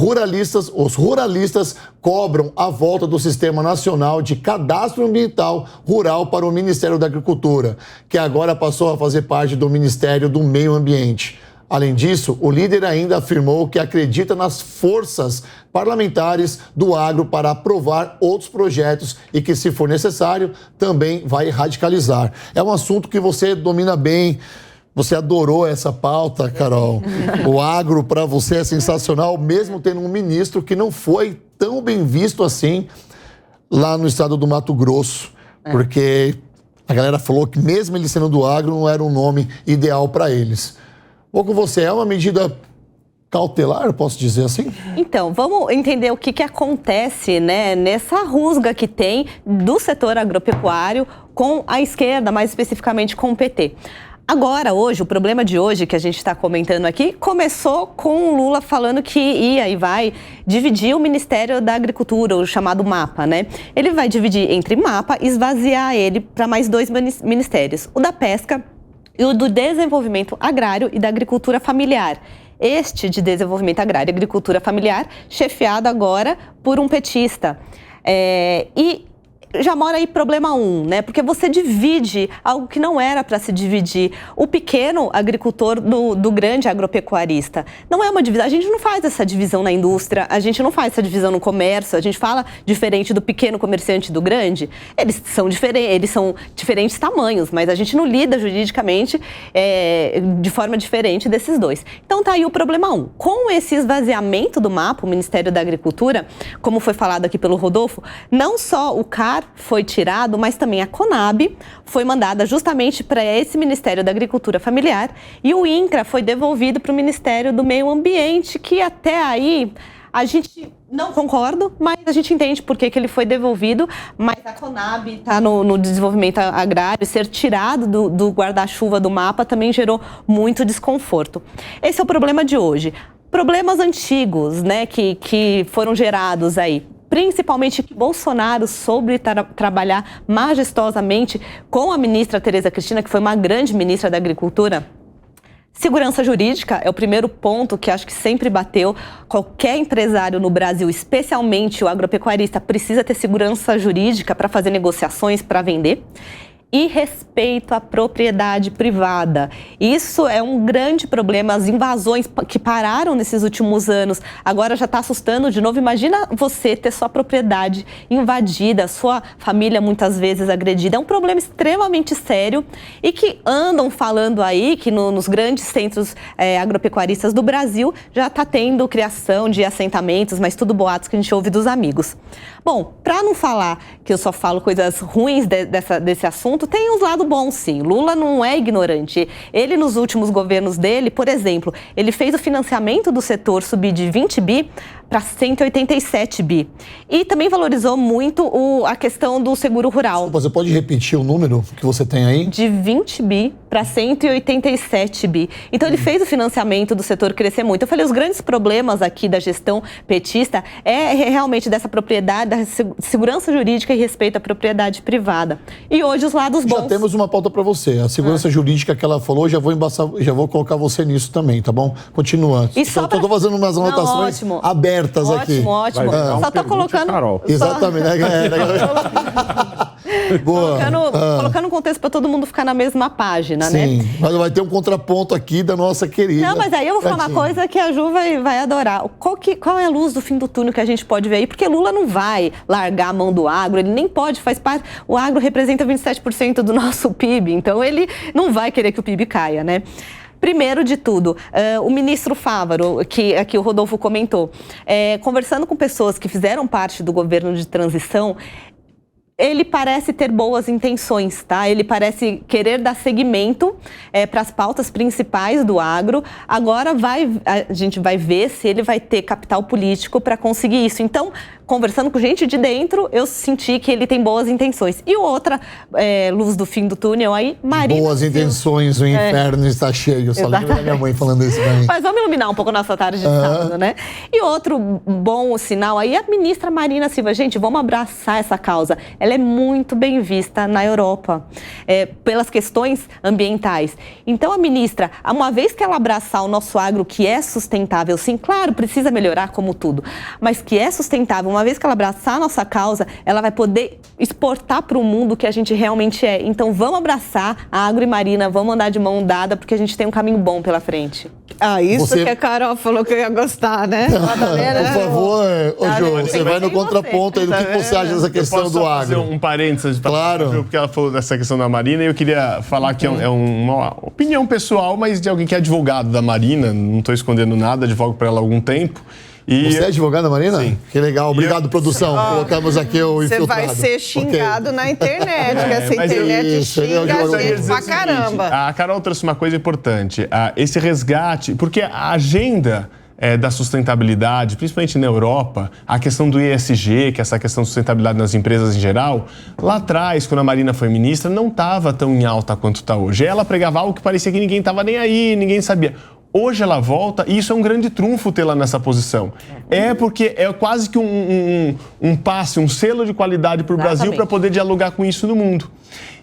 ruralistas cobram a volta do Sistema Nacional de Cadastro Ambiental Rural para o Ministério da Agricultura, que agora passou a fazer parte do Ministério do Meio Ambiente. Além disso, o líder ainda afirmou que acredita nas forças parlamentares do agro para aprovar outros projetos e que, se for necessário, também vai radicalizar. É um assunto que você domina bem. Você adorou essa pauta, Carol. O agro para você é sensacional, mesmo tendo um ministro que não foi tão bem visto assim lá no estado do Mato Grosso, porque a galera falou que mesmo ele sendo do agro não era um nome ideal para eles. Vou com você, é uma medida cautelar, posso dizer assim? Então, vamos entender o que acontece, né, nessa rusga que tem do setor agropecuário com a esquerda, mais especificamente com o PT. Agora, hoje, o problema de hoje que a gente está comentando aqui, começou com o Lula falando que ia e vai dividir o Ministério da Agricultura, o chamado MAPA, né? Ele vai dividir entre MAPA e esvaziar ele para mais 2 ministérios, o da Pesca e o do Desenvolvimento Agrário e da Agricultura Familiar. Este de Desenvolvimento Agrário e Agricultura Familiar, chefiado agora por um petista. E já mora aí problema 1, né? Porque você divide algo que não era para se dividir. O pequeno agricultor do grande agropecuarista. Não é uma divisão. A gente não faz essa divisão na indústria, a gente não faz essa divisão no comércio, a gente fala diferente do pequeno comerciante e do grande. Eles são diferentes tamanhos, mas a gente não lida juridicamente de forma diferente desses dois. Então tá aí o problema 1. Com esse esvaziamento do MAPA, o Ministério da Agricultura, como foi falado aqui pelo Rodolfo, não só o CAR foi tirado, mas também a CONAB foi mandada justamente para esse Ministério da Agricultura Familiar e o INCRA foi devolvido para o Ministério do Meio Ambiente, que até aí a gente não concorda, mas a gente entende por que ele foi devolvido, mas a CONAB está no desenvolvimento agrário, ser tirado do guarda-chuva do MAPA também gerou muito desconforto. Esse é o problema de hoje. Problemas antigos, né, que foram gerados aí. Principalmente que Bolsonaro soube trabalhar majestosamente com a ministra Tereza Cristina, que foi uma grande ministra da Agricultura. Segurança jurídica é o primeiro ponto que acho que sempre bateu. Qualquer empresário no Brasil, especialmente o agropecuarista, precisa ter segurança jurídica para fazer negociações, para vender. E respeito à propriedade privada. Isso é um grande problema. As invasões que pararam nesses últimos anos, agora já está assustando de novo. Imagina você ter sua propriedade invadida, sua família muitas vezes agredida. É um problema extremamente sério e que andam falando aí que nos grandes centros agropecuaristas do Brasil já está tendo criação de assentamentos, mas tudo boatos que a gente ouve dos amigos. Bom, para não falar que eu só falo coisas ruins desse assunto, tem uns lados bons, sim. Lula não é ignorante. Ele, nos últimos governos dele, por exemplo, ele fez o financiamento do setor subir de 20 bi para 187 bi. E também valorizou muito a questão do seguro rural. Desculpa, você pode repetir o número que você tem aí? De 20 bi para 187 bi. Então, ele fez o financiamento do setor crescer muito. Eu falei, os grandes problemas aqui da gestão petista é realmente dessa propriedade, da segurança jurídica e respeito à propriedade privada. E hoje os lados bons. Já temos uma pauta para você. A segurança jurídica que ela falou, já vou colocar você nisso também, tá bom? Continua. E só tô fazendo umas anotações abertas aqui. Ótimo. Só tô colocando... Exatamente. Boa. Colocando um contexto para todo mundo ficar na mesma página, né? Sim, mas vai ter um contraponto aqui da nossa querida. Não, mas aí eu vou falar uma coisa que a Ju vai adorar. Qual é a luz do fim do túnel que a gente pode ver aí? Porque Lula não vai largar a mão do agro, ele nem pode, faz parte... O agro representa 27% do nosso PIB, então ele não vai querer que o PIB caia, né? Primeiro de tudo, o ministro Fávaro, que aqui o Rodolfo comentou, conversando com pessoas que fizeram parte do governo de transição, ele parece ter boas intenções, tá? Ele parece querer dar seguimento para as pautas principais do agro. Agora a gente vai ver se ele vai ter capital político para conseguir isso. Então, conversando com gente de dentro, eu senti que ele tem boas intenções. E outra luz do fim do túnel aí, Marina Boas intenções, o inferno está cheio. Eu só lembro da minha mãe falando isso pra mim. Mas vamos iluminar um pouco a nossa tarde de sábado, né? E outro bom sinal aí, a ministra Marina Silva. Gente, vamos abraçar essa causa. Ela é muito bem vista na Europa, pelas questões ambientais. Então, a ministra, uma vez que ela abraçar o nosso agro, que é sustentável, sim, claro, precisa melhorar como tudo, mas que é sustentável, uma Uma vez que ela abraçar a nossa causa, ela vai poder exportar para o mundo o que a gente realmente é. Então vamos abraçar a Agro e Marina, vamos andar de mão dada, porque a gente tem um caminho bom pela frente. Isso que a Carol falou que eu ia gostar, né? Por favor, Jô, você vai no contraponto aí do que você acha dessa questão do agro. Fazer um parênteses, claro. Porque ela falou dessa questão da Marina e eu queria falar que é uma opinião pessoal, mas de alguém que é advogado da Marina, não estou escondendo nada, advogo para ela há algum tempo. Você é advogado da Marina? Sim. Que legal. Obrigado, produção. Colocamos aqui o infiltrado. Você vai ser xingado na internet, porque essa internet xinga a gente pra caramba. A Carol trouxe uma coisa importante. Esse resgate, porque a agenda da sustentabilidade, principalmente na Europa, a questão do ESG, que é essa questão de sustentabilidade nas empresas em geral, lá atrás, quando a Marina foi ministra, não estava tão em alta quanto está hoje. Ela pregava algo que parecia que ninguém estava nem aí, ninguém sabia. Hoje ela volta e isso é um grande trunfo tê-la nessa posição. Porque é quase que um passe, um selo de qualidade para o Brasil para poder dialogar com isso no mundo.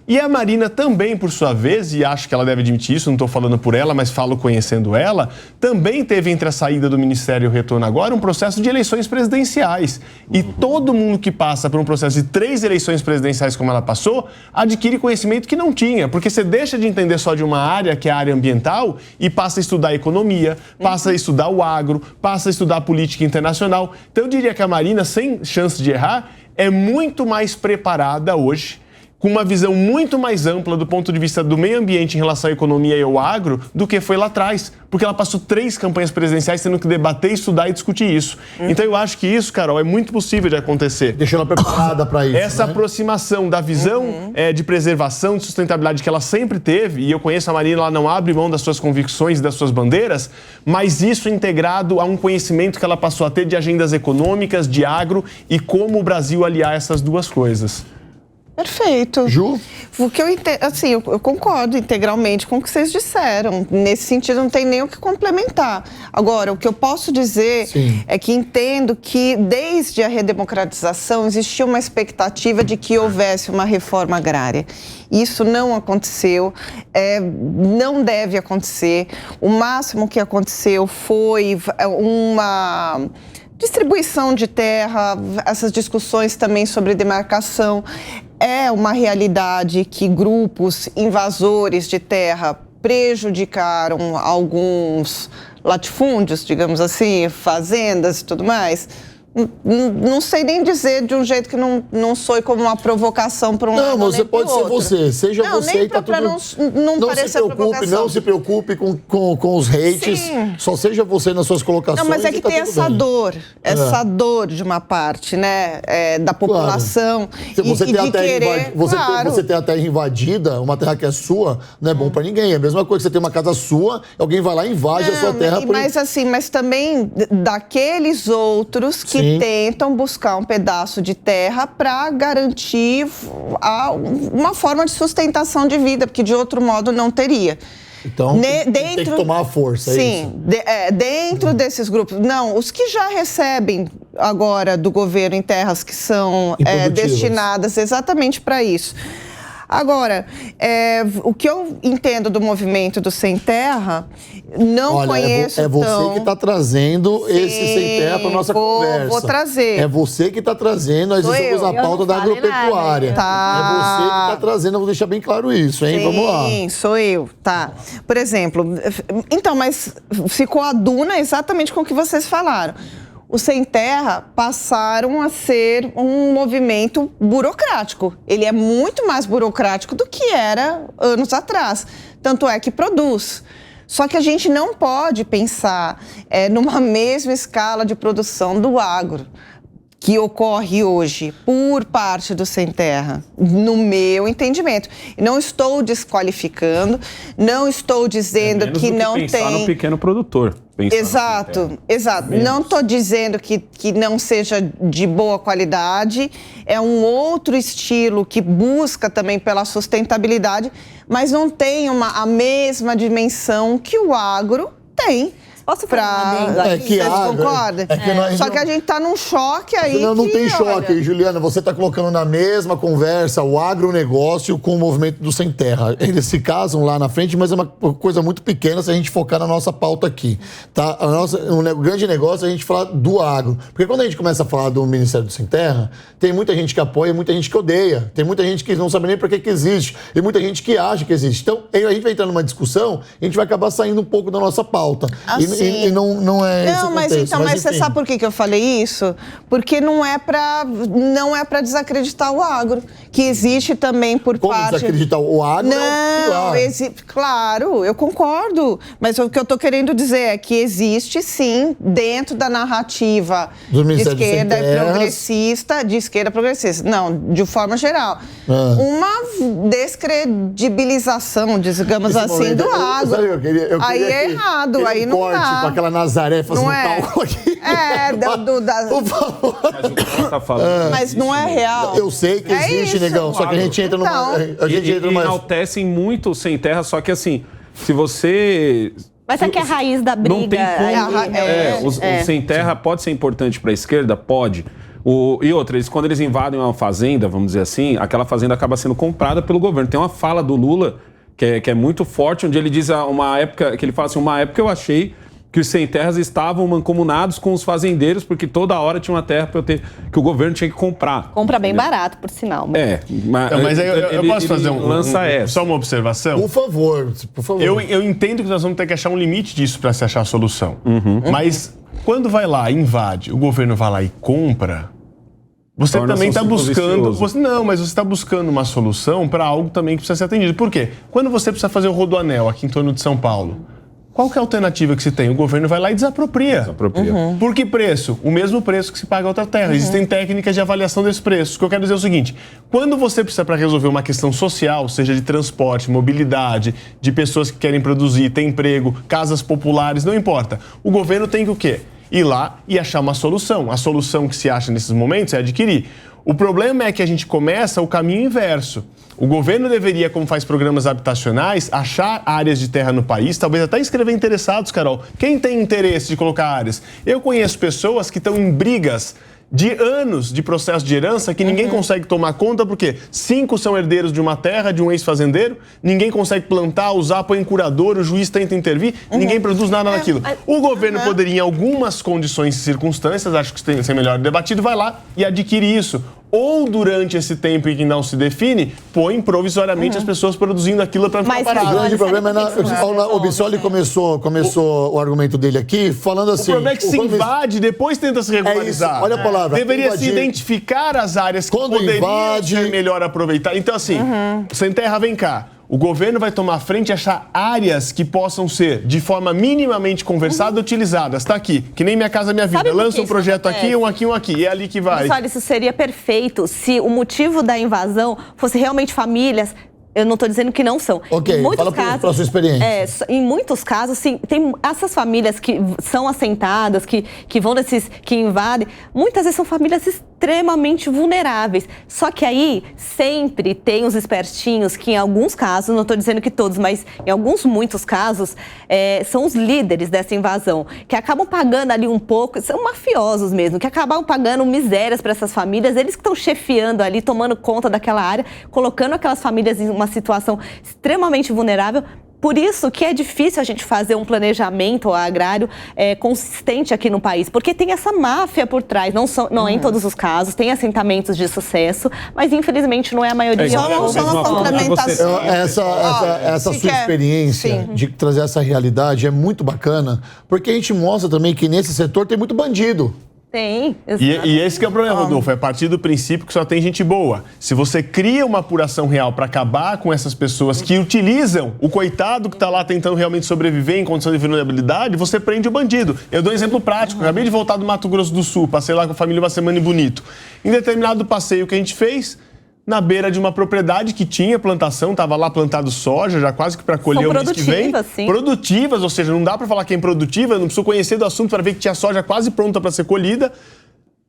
E a Marina também, por sua vez, e acho que ela deve admitir isso, não estou falando por ela, mas falo conhecendo ela, também teve entre a saída do Ministério e o retorno agora um processo de eleições presidenciais. E todo mundo que passa por um processo de 3 eleições presidenciais como ela passou, adquire conhecimento que não tinha, porque você deixa de entender só de uma área, que é a área ambiental, e passa a estudar a economia, passa a estudar o agro, passa a estudar a política internacional. Então eu diria que a Marina, sem chance de errar, é muito mais preparada hoje, com uma visão muito mais ampla do ponto de vista do meio ambiente em relação à economia e ao agro do que foi lá atrás, porque ela passou 3 campanhas presidenciais tendo que debater, estudar e discutir isso. Então eu acho que isso, Carol, é muito possível de acontecer. Deixa ela preparada para isso. Essa aproximação da visão de preservação, de sustentabilidade que ela sempre teve, e eu conheço a Marina, ela não abre mão das suas convicções e das suas bandeiras, mas isso integrado a um conhecimento que ela passou a ter de agendas econômicas, de agro e como o Brasil aliar essas duas coisas. Perfeito. Ju? O que eu concordo integralmente com o que vocês disseram. Nesse sentido, não tem nem o que complementar. Agora, o que eu posso dizer é que entendo que, desde a redemocratização, existia uma expectativa de que houvesse uma reforma agrária. Isso não aconteceu, não deve acontecer. O máximo que aconteceu foi uma distribuição de terra, essas discussões também sobre demarcação. É uma realidade que grupos invasores de terra prejudicaram alguns latifúndios, digamos assim, fazendas e tudo mais. Não sei nem dizer de um jeito que não soe como uma provocação para um lado. Não, você pode ser você. Seja você e tá tudo... Não parecer provocação. Não se preocupe com os hates. Sim. Só seja você nas suas colocações. Não, mas é que tem essa dor. Essa dor de uma parte, né? Da população. Se você tem a terra você tem a terra invadida, uma terra que é sua, não é bom para ninguém. É a mesma coisa que você tem uma casa sua, alguém vai lá e invade a sua terra. Mas também daqueles outros que tentam buscar um pedaço de terra para garantir uma forma de sustentação de vida, porque de outro modo não teria. Então, tem que tomar a força, sim, é isso? Dentro desses grupos. Não, os que já recebem agora do governo em terras que são destinadas exatamente para isso. Agora, o que eu entendo do movimento do Sem Terra, conheço é você que está trazendo esse Sem Terra para nossa conversa. Vou trazer. É você que está trazendo as execuções à pauta da agropecuária. Tá. É você que está trazendo, eu vou deixar bem claro isso, hein? Vamos lá. Sim, sou eu, tá. Por exemplo, então, mas ficou a duna exatamente com o que vocês falaram. Os Sem Terra passaram a ser um movimento burocrático. Ele é muito mais burocrático do que era anos atrás. Tanto é que produz. Só que a gente não pode pensar numa mesma escala de produção do agro que ocorre hoje por parte do Sem Terra, no meu entendimento. Não estou desqualificando, não estou dizendo que não tem... pensar no pequeno produtor. Exato. Menos. Não estou dizendo que não seja de boa qualidade, é um outro estilo que busca também pela sustentabilidade, mas não tem a mesma dimensão que o agro tem. Posso fazer um adendo aí? Vocês concordam? Só que a gente tá num choque aí. Não tem choque, Juliana. Você tá colocando na mesma conversa o agronegócio com o movimento do Sem Terra. Eles se casam lá na frente, mas é uma coisa muito pequena se a gente focar na nossa pauta aqui. Tá? O grande negócio é a gente falar do agro. Porque quando a gente começa a falar do Ministério do Sem Terra, tem muita gente que apoia e muita gente que odeia. Tem muita gente que não sabe nem por que existe. E muita gente que acha que existe. Então, a gente vai entrar numa discussão e a gente vai acabar saindo um pouco da nossa pauta. E não é esse o contexto. Mas você sabe por que eu falei isso? Porque não é para desacreditar o agro. Que existe também por Como parte... desacreditar o agro? Claro, eu concordo. Mas o que eu estou querendo dizer é que existe, sim, dentro da narrativa de esquerda progressista. Não, de forma geral. Uma descredibilização, digamos assim, do agro. Aí é errado, aí não dá. Com aquela Nazaré fazendo cálculo aqui. Por favor. Mas não é real. Eu sei que existe, negão, só que a gente entra numa... A gente entra numa... enaltecem muito o Sem Terra, só que assim, se você... Mas aqui é a raiz da briga. Não tem como. O Sem Terra pode ser importante para a esquerda? Pode. E outra, quando eles invadem uma fazenda, vamos dizer assim, aquela fazenda acaba sendo comprada pelo governo. Tem uma fala do Lula que é muito forte, onde ele diz uma época eu achei que os sem terras estavam mancomunados com os fazendeiros, porque toda hora tinha uma terra que o governo tinha que comprar. Compra bem barato, por sinal. Mas eu posso fazer só uma observação? Por favor. Eu entendo que nós vamos ter que achar um limite disso para se achar a solução. Mas quando vai lá, invade, o governo vai lá e compra, você também está buscando... Mas você está buscando uma solução para algo também que precisa ser atendido. Por quê? Quando você precisa fazer o rodoanel aqui em torno de São Paulo, qual que é a alternativa que se tem? O governo vai lá e desapropria. Por que preço? O mesmo preço que se paga a outra terra. Existem técnicas de avaliação desses preços. O que eu quero dizer é o seguinte, quando você precisa para resolver uma questão social, seja de transporte, mobilidade, de pessoas que querem produzir, ter emprego, casas populares, não importa. O governo tem que o quê? Ir lá e achar uma solução. A solução que se acha nesses momentos é adquirir. O problema é que a gente começa o caminho inverso. O governo deveria, como faz programas habitacionais, achar áreas de terra no país, talvez até escrever interessados, Carol. Quem tem interesse de colocar áreas? Eu conheço pessoas que estão em brigas de anos de processo de herança que ninguém consegue tomar conta, porque 5 são herdeiros de uma terra, de um ex-fazendeiro, ninguém consegue plantar, usar, põe em curador, o juiz tenta intervir, ninguém produz nada daquilo. O governo poderia, em algumas condições e circunstâncias, acho que tem que ser melhor debatido, vai lá e adquire isso. Ou durante esse tempo em que não se define, põe provisoriamente as pessoas produzindo aquilo para ficar parado. O grande problema é o Bissoli começou o argumento dele aqui falando assim... O problema é que se invade, depois tenta se regularizar. Olha a palavra. Deveria se identificar as áreas que poderiam ser melhor aproveitar. Então assim, Sem Terra, vem cá. O governo vai tomar frente e achar áreas que possam ser, de forma minimamente conversada, utilizadas. Está aqui, que nem Minha Casa Minha Vida. Lança um projeto aqui, um aqui, um aqui. E é ali que vai. Mas olha, isso seria perfeito se o motivo da invasão fosse realmente famílias... Eu não estou dizendo que não são. Ok, fala pela sua experiência. Em muitos casos, sim, tem essas famílias que são assentadas, que vão que invadem, muitas vezes são famílias extremamente vulneráveis. Só que aí sempre tem os espertinhos que em alguns casos, não estou dizendo que todos, mas em muitos casos, são os líderes dessa invasão, que acabam pagando ali um pouco, são mafiosos mesmo, que acabam pagando misérias para essas famílias, eles que estão chefiando ali, tomando conta daquela área, colocando aquelas famílias em uma situação extremamente vulnerável. Por isso que é difícil a gente fazer um planejamento agrário consistente aqui no país, porque tem essa máfia por trás, não é em todos os casos, tem assentamentos de sucesso, mas infelizmente não é a maioria. Só uma complementação. Essa sua experiência de trazer essa realidade é muito bacana, porque a gente mostra também que nesse setor tem muito bandido. Tem, e esse que é o problema, Rodolfo, é a partir do princípio que só tem gente boa. Se você cria uma apuração real para acabar com essas pessoas que utilizam o coitado que está lá tentando realmente sobreviver em condição de vulnerabilidade, você prende o bandido. Eu dou um exemplo prático. Acabei de voltar do Mato Grosso do Sul, passei lá com a família uma semana em Bonito. Em determinado passeio que a gente fez, na beira de uma propriedade que tinha plantação, estava lá plantado soja, já quase que para colher o mês que vem. Sim. Produtivas, ou seja, não dá para falar que é improdutiva, eu não preciso conhecer do assunto para ver que tinha soja quase pronta para ser colhida.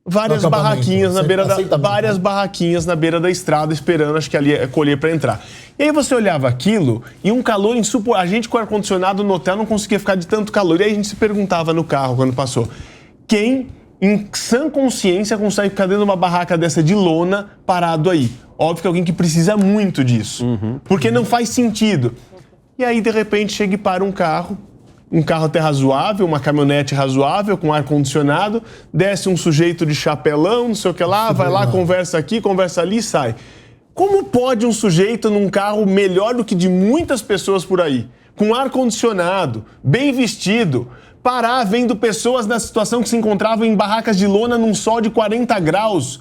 várias barraquinhas na beira da estrada, esperando, acho que ali é colher para entrar. E aí você olhava aquilo e um calor insuportável. A gente com ar-condicionado no hotel não conseguia ficar de tanto calor. E aí a gente se perguntava no carro quando passou, quem em sã consciência consegue ficar dentro de uma barraca dessa de lona parado aí? Óbvio que é alguém que precisa muito disso, porque não faz sentido. E aí, de repente, chega e para um carro até razoável, uma caminhonete razoável, com ar-condicionado, desce um sujeito de chapelão, não sei o que lá, vai lá, conversa aqui, conversa ali e sai. Como pode um sujeito num carro melhor do que de muitas pessoas por aí, com ar-condicionado, bem vestido, parar vendo pessoas na situação que se encontravam em barracas de lona num sol de 40 graus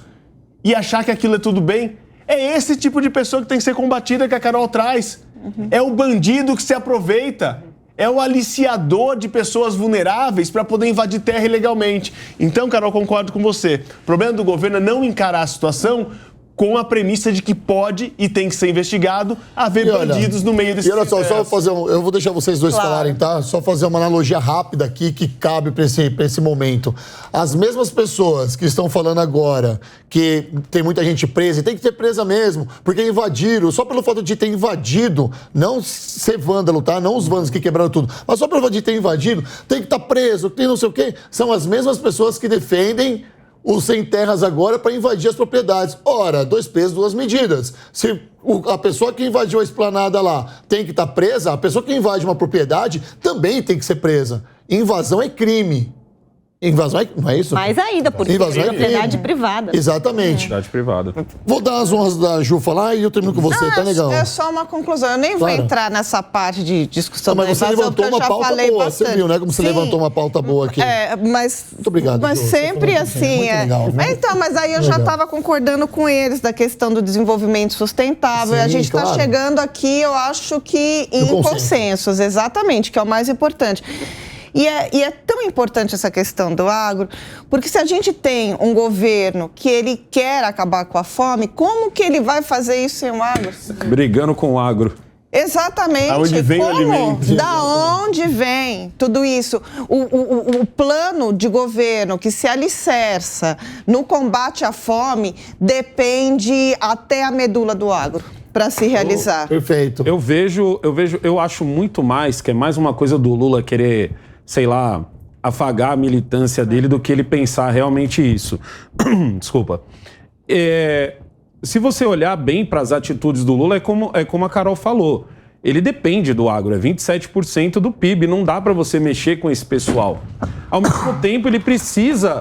e achar que aquilo é tudo bem? É esse tipo de pessoa que tem que ser combatida que a Carol traz. É o bandido que se aproveita. É o aliciador de pessoas vulneráveis para poder invadir terra ilegalmente. Então, Carol, concordo com você. O problema do governo é não encarar a situação com a premissa de que pode e tem que ser investigado haver bandidos no meio desse processo. E olha só fazer eu vou deixar vocês dois falarem, tá? Só fazer uma analogia rápida aqui que cabe para esse momento. As mesmas pessoas que estão falando agora que tem muita gente presa, e tem que ser presa mesmo, porque invadiram, só pelo fato de ter invadido, não ser vândalo, tá? Não os vândalos que quebraram tudo, mas só pelo fato de ter invadido, tem que estar preso, tem não sei o quê. São as mesmas pessoas que defendem os sem terras agora para invadir as propriedades. Ora, 2 pesos, 2 medidas. Se a pessoa que invadiu a esplanada lá tem que estar presa, a pessoa que invade uma propriedade também tem que ser presa. Invasão é crime. Invasão não é isso? Mais ainda, porque é propriedade privada. Exatamente. Propriedade privada. Vou dar as honras da Ju falar e eu termino com você, tá legal? É só uma conclusão. Eu nem vou entrar nessa parte de discussão da invasão, mas você levantou uma pauta boa, bastante. Você viu, né? Como você levantou uma pauta boa aqui. Mas... Muito obrigado, mas Ju. sempre assim... Legal, então, mas aí eu já estava concordando com eles da questão do desenvolvimento sustentável. Sim, a gente está chegando aqui, eu acho que em consensos, exatamente, que é o mais importante. E é tão importante essa questão do agro, porque se a gente tem um governo que ele quer acabar com a fome, como que ele vai fazer isso sem o agro? Brigando com o agro. Exatamente. Da onde vem o alimento? Da onde vem tudo isso? O plano de governo que se alicerça no combate à fome depende até a medula do agro para se realizar. Perfeito. Eu acho muito mais que é mais uma coisa do Lula querer, sei lá, afagar a militância dele do que ele pensar realmente isso. Desculpa. Se você olhar bem para as atitudes do Lula, é como a Carol falou. Ele depende do agro, é 27% do PIB, não dá para você mexer com esse pessoal. Ao mesmo tempo, ele precisa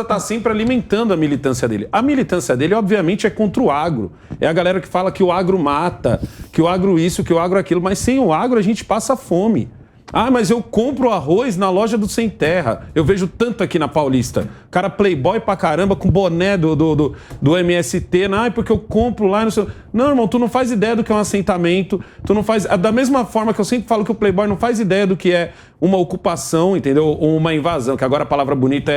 estar sempre alimentando a militância dele. A militância dele, obviamente, é contra o agro. É a galera que fala que o agro mata, que o agro isso, que o agro aquilo, mas sem o agro a gente passa fome. Ah, mas eu compro arroz na loja do Sem Terra. Eu vejo tanto aqui na Paulista. Cara playboy pra caramba, com boné do MST. Ah, porque eu compro lá no seu... Não, irmão, tu não faz ideia do que é um assentamento. Tu não faz... Da mesma forma que eu sempre falo que o playboy não faz ideia do que é uma ocupação, entendeu? Ou uma invasão, que agora a palavra bonita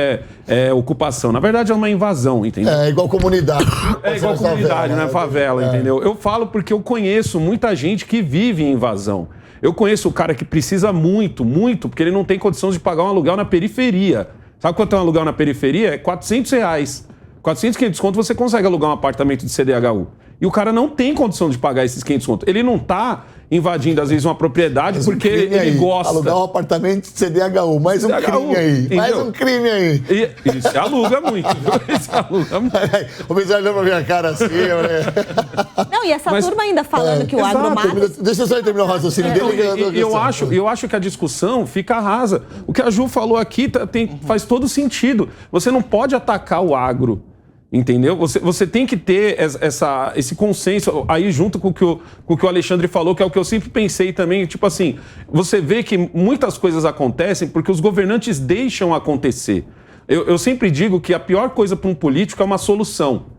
é ocupação. Na verdade é uma invasão, entendeu? É igual comunidade. É igual comunidade, não é favela, entendeu? Eu falo porque eu conheço muita gente que vive em invasão. Eu conheço o cara que precisa muito, porque ele não tem condições de pagar um aluguel na periferia. Sabe quanto é um aluguel na periferia? É R$400. 400, 500 conto você consegue alugar um apartamento de CDHU. E o cara não tem condição de pagar esses 500 conto. Ele não tá invadindo, às vezes, uma propriedade porque ele gosta. Alugar um apartamento de CDHU. Mais um crime aí. Entendeu? Mais um crime aí. E se aluga muito. Se aluga muito. O pessoal olhou pra minha cara assim. Não, e essa turma ainda falando que o agro mata. Deixa eu só terminar o raciocínio dele. Eu acho que a discussão fica rasa. O que a Ju falou aqui faz todo sentido. Você não pode atacar o agro. Entendeu? Você tem que ter esse consenso aí junto com o que o Alexandre falou, que é o que eu sempre pensei também. Tipo assim, você vê que muitas coisas acontecem porque os governantes deixam acontecer. Eu sempre digo que a pior coisa para um político é uma solução.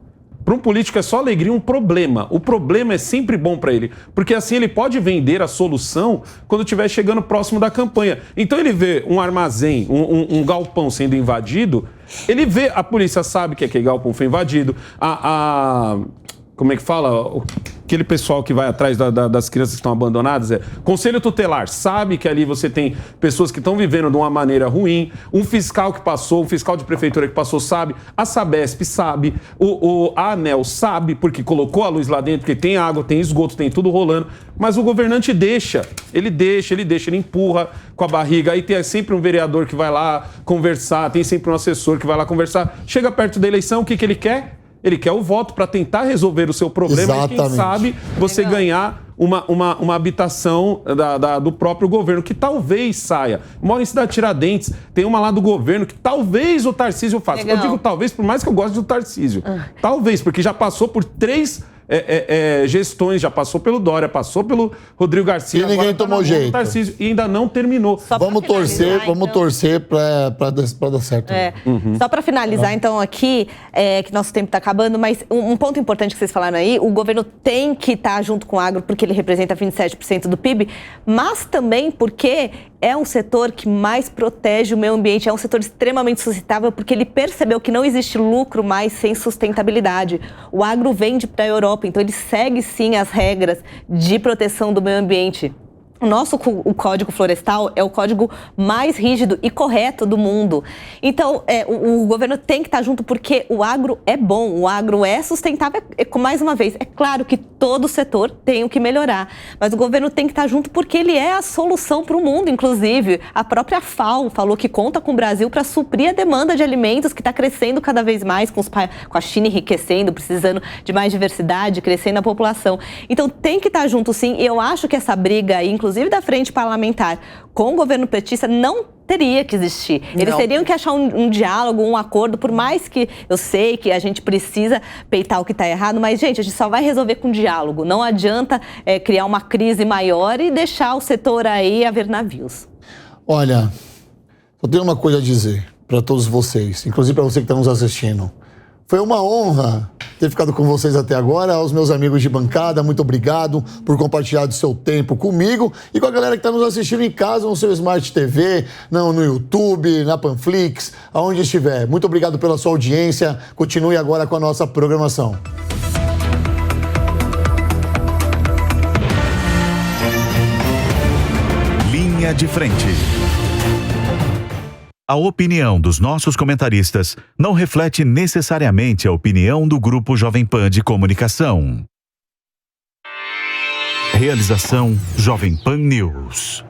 Para um político é só alegria um problema. O problema é sempre bom para ele, porque assim ele pode vender a solução quando estiver chegando próximo da campanha. Então ele vê um armazém, um galpão sendo invadido, ele vê, a polícia sabe que aquele galpão foi invadido, como é que fala? aquele pessoal que vai atrás das crianças que estão abandonadas, conselho tutelar, sabe que ali você tem pessoas que estão vivendo de uma maneira ruim, um fiscal que passou, um fiscal de prefeitura que passou sabe, a Sabesp sabe, a ANEEL sabe, porque colocou a luz lá dentro, porque tem água, tem esgoto, tem tudo rolando, mas o governante ele empurra com a barriga, aí tem sempre um vereador que vai lá conversar, tem sempre um assessor que vai lá conversar, chega perto da eleição, o que ele quer? Ele quer o voto para tentar resolver o seu problema. Exatamente. E quem sabe você ganhar uma habitação do próprio governo, que talvez saia. Mora em Cidade Tiradentes, tem uma lá do governo que talvez o Tarcísio faça. Legal. Eu digo talvez, por mais que eu goste do Tarcísio. Talvez, porque já passou por 3 gestões, já passou pelo Dória, passou pelo Rodrigo Garcia. E ninguém tomou jeito. Tarcísio, e ainda não terminou. Vamos torcer para dar certo. Só para finalizar, então, aqui, que nosso tempo está acabando, mas um ponto importante que vocês falaram aí, o governo tem que estar junto com o agro, porque ele representa 27% do PIB, mas também porque é um setor que mais protege o meio ambiente, é um setor extremamente sustentável, porque ele percebeu que não existe lucro mais sem sustentabilidade. O agro vende para a Europa, então ele segue sim as regras de proteção do meio ambiente. O Código Florestal é o código mais rígido e correto do mundo. Então, o governo tem que estar junto porque o agro é bom, o agro é sustentável. Mais uma vez, é claro que todo setor tem o que melhorar, mas o governo tem que estar junto porque ele é a solução para o mundo, inclusive. A própria FAO falou que conta com o Brasil para suprir a demanda de alimentos que está crescendo cada vez mais, com a China enriquecendo, precisando de mais diversidade, crescendo a população. Então, tem que estar junto sim, e eu acho que essa briga aí, inclusive da frente parlamentar com o governo petista, não teria que existir. Eles teriam que achar um diálogo, um acordo, por mais que eu sei que a gente precisa peitar o que está errado, mas, gente, a gente só vai resolver com diálogo. Não adianta criar uma crise maior e deixar o setor aí a ver navios. Olha, eu tenho uma coisa a dizer para todos vocês, inclusive para você que está nos assistindo. Foi uma honra ter ficado com vocês até agora. Aos meus amigos de bancada, muito obrigado por compartilhar do seu tempo comigo e com a galera que está nos assistindo em casa, no seu Smart TV, no YouTube, na Panflix, aonde estiver. Muito obrigado pela sua audiência. Continue agora com a nossa programação. Linha de Frente. A opinião dos nossos comentaristas não reflete necessariamente a opinião do Grupo Jovem Pan de Comunicação. Realização Jovem Pan News.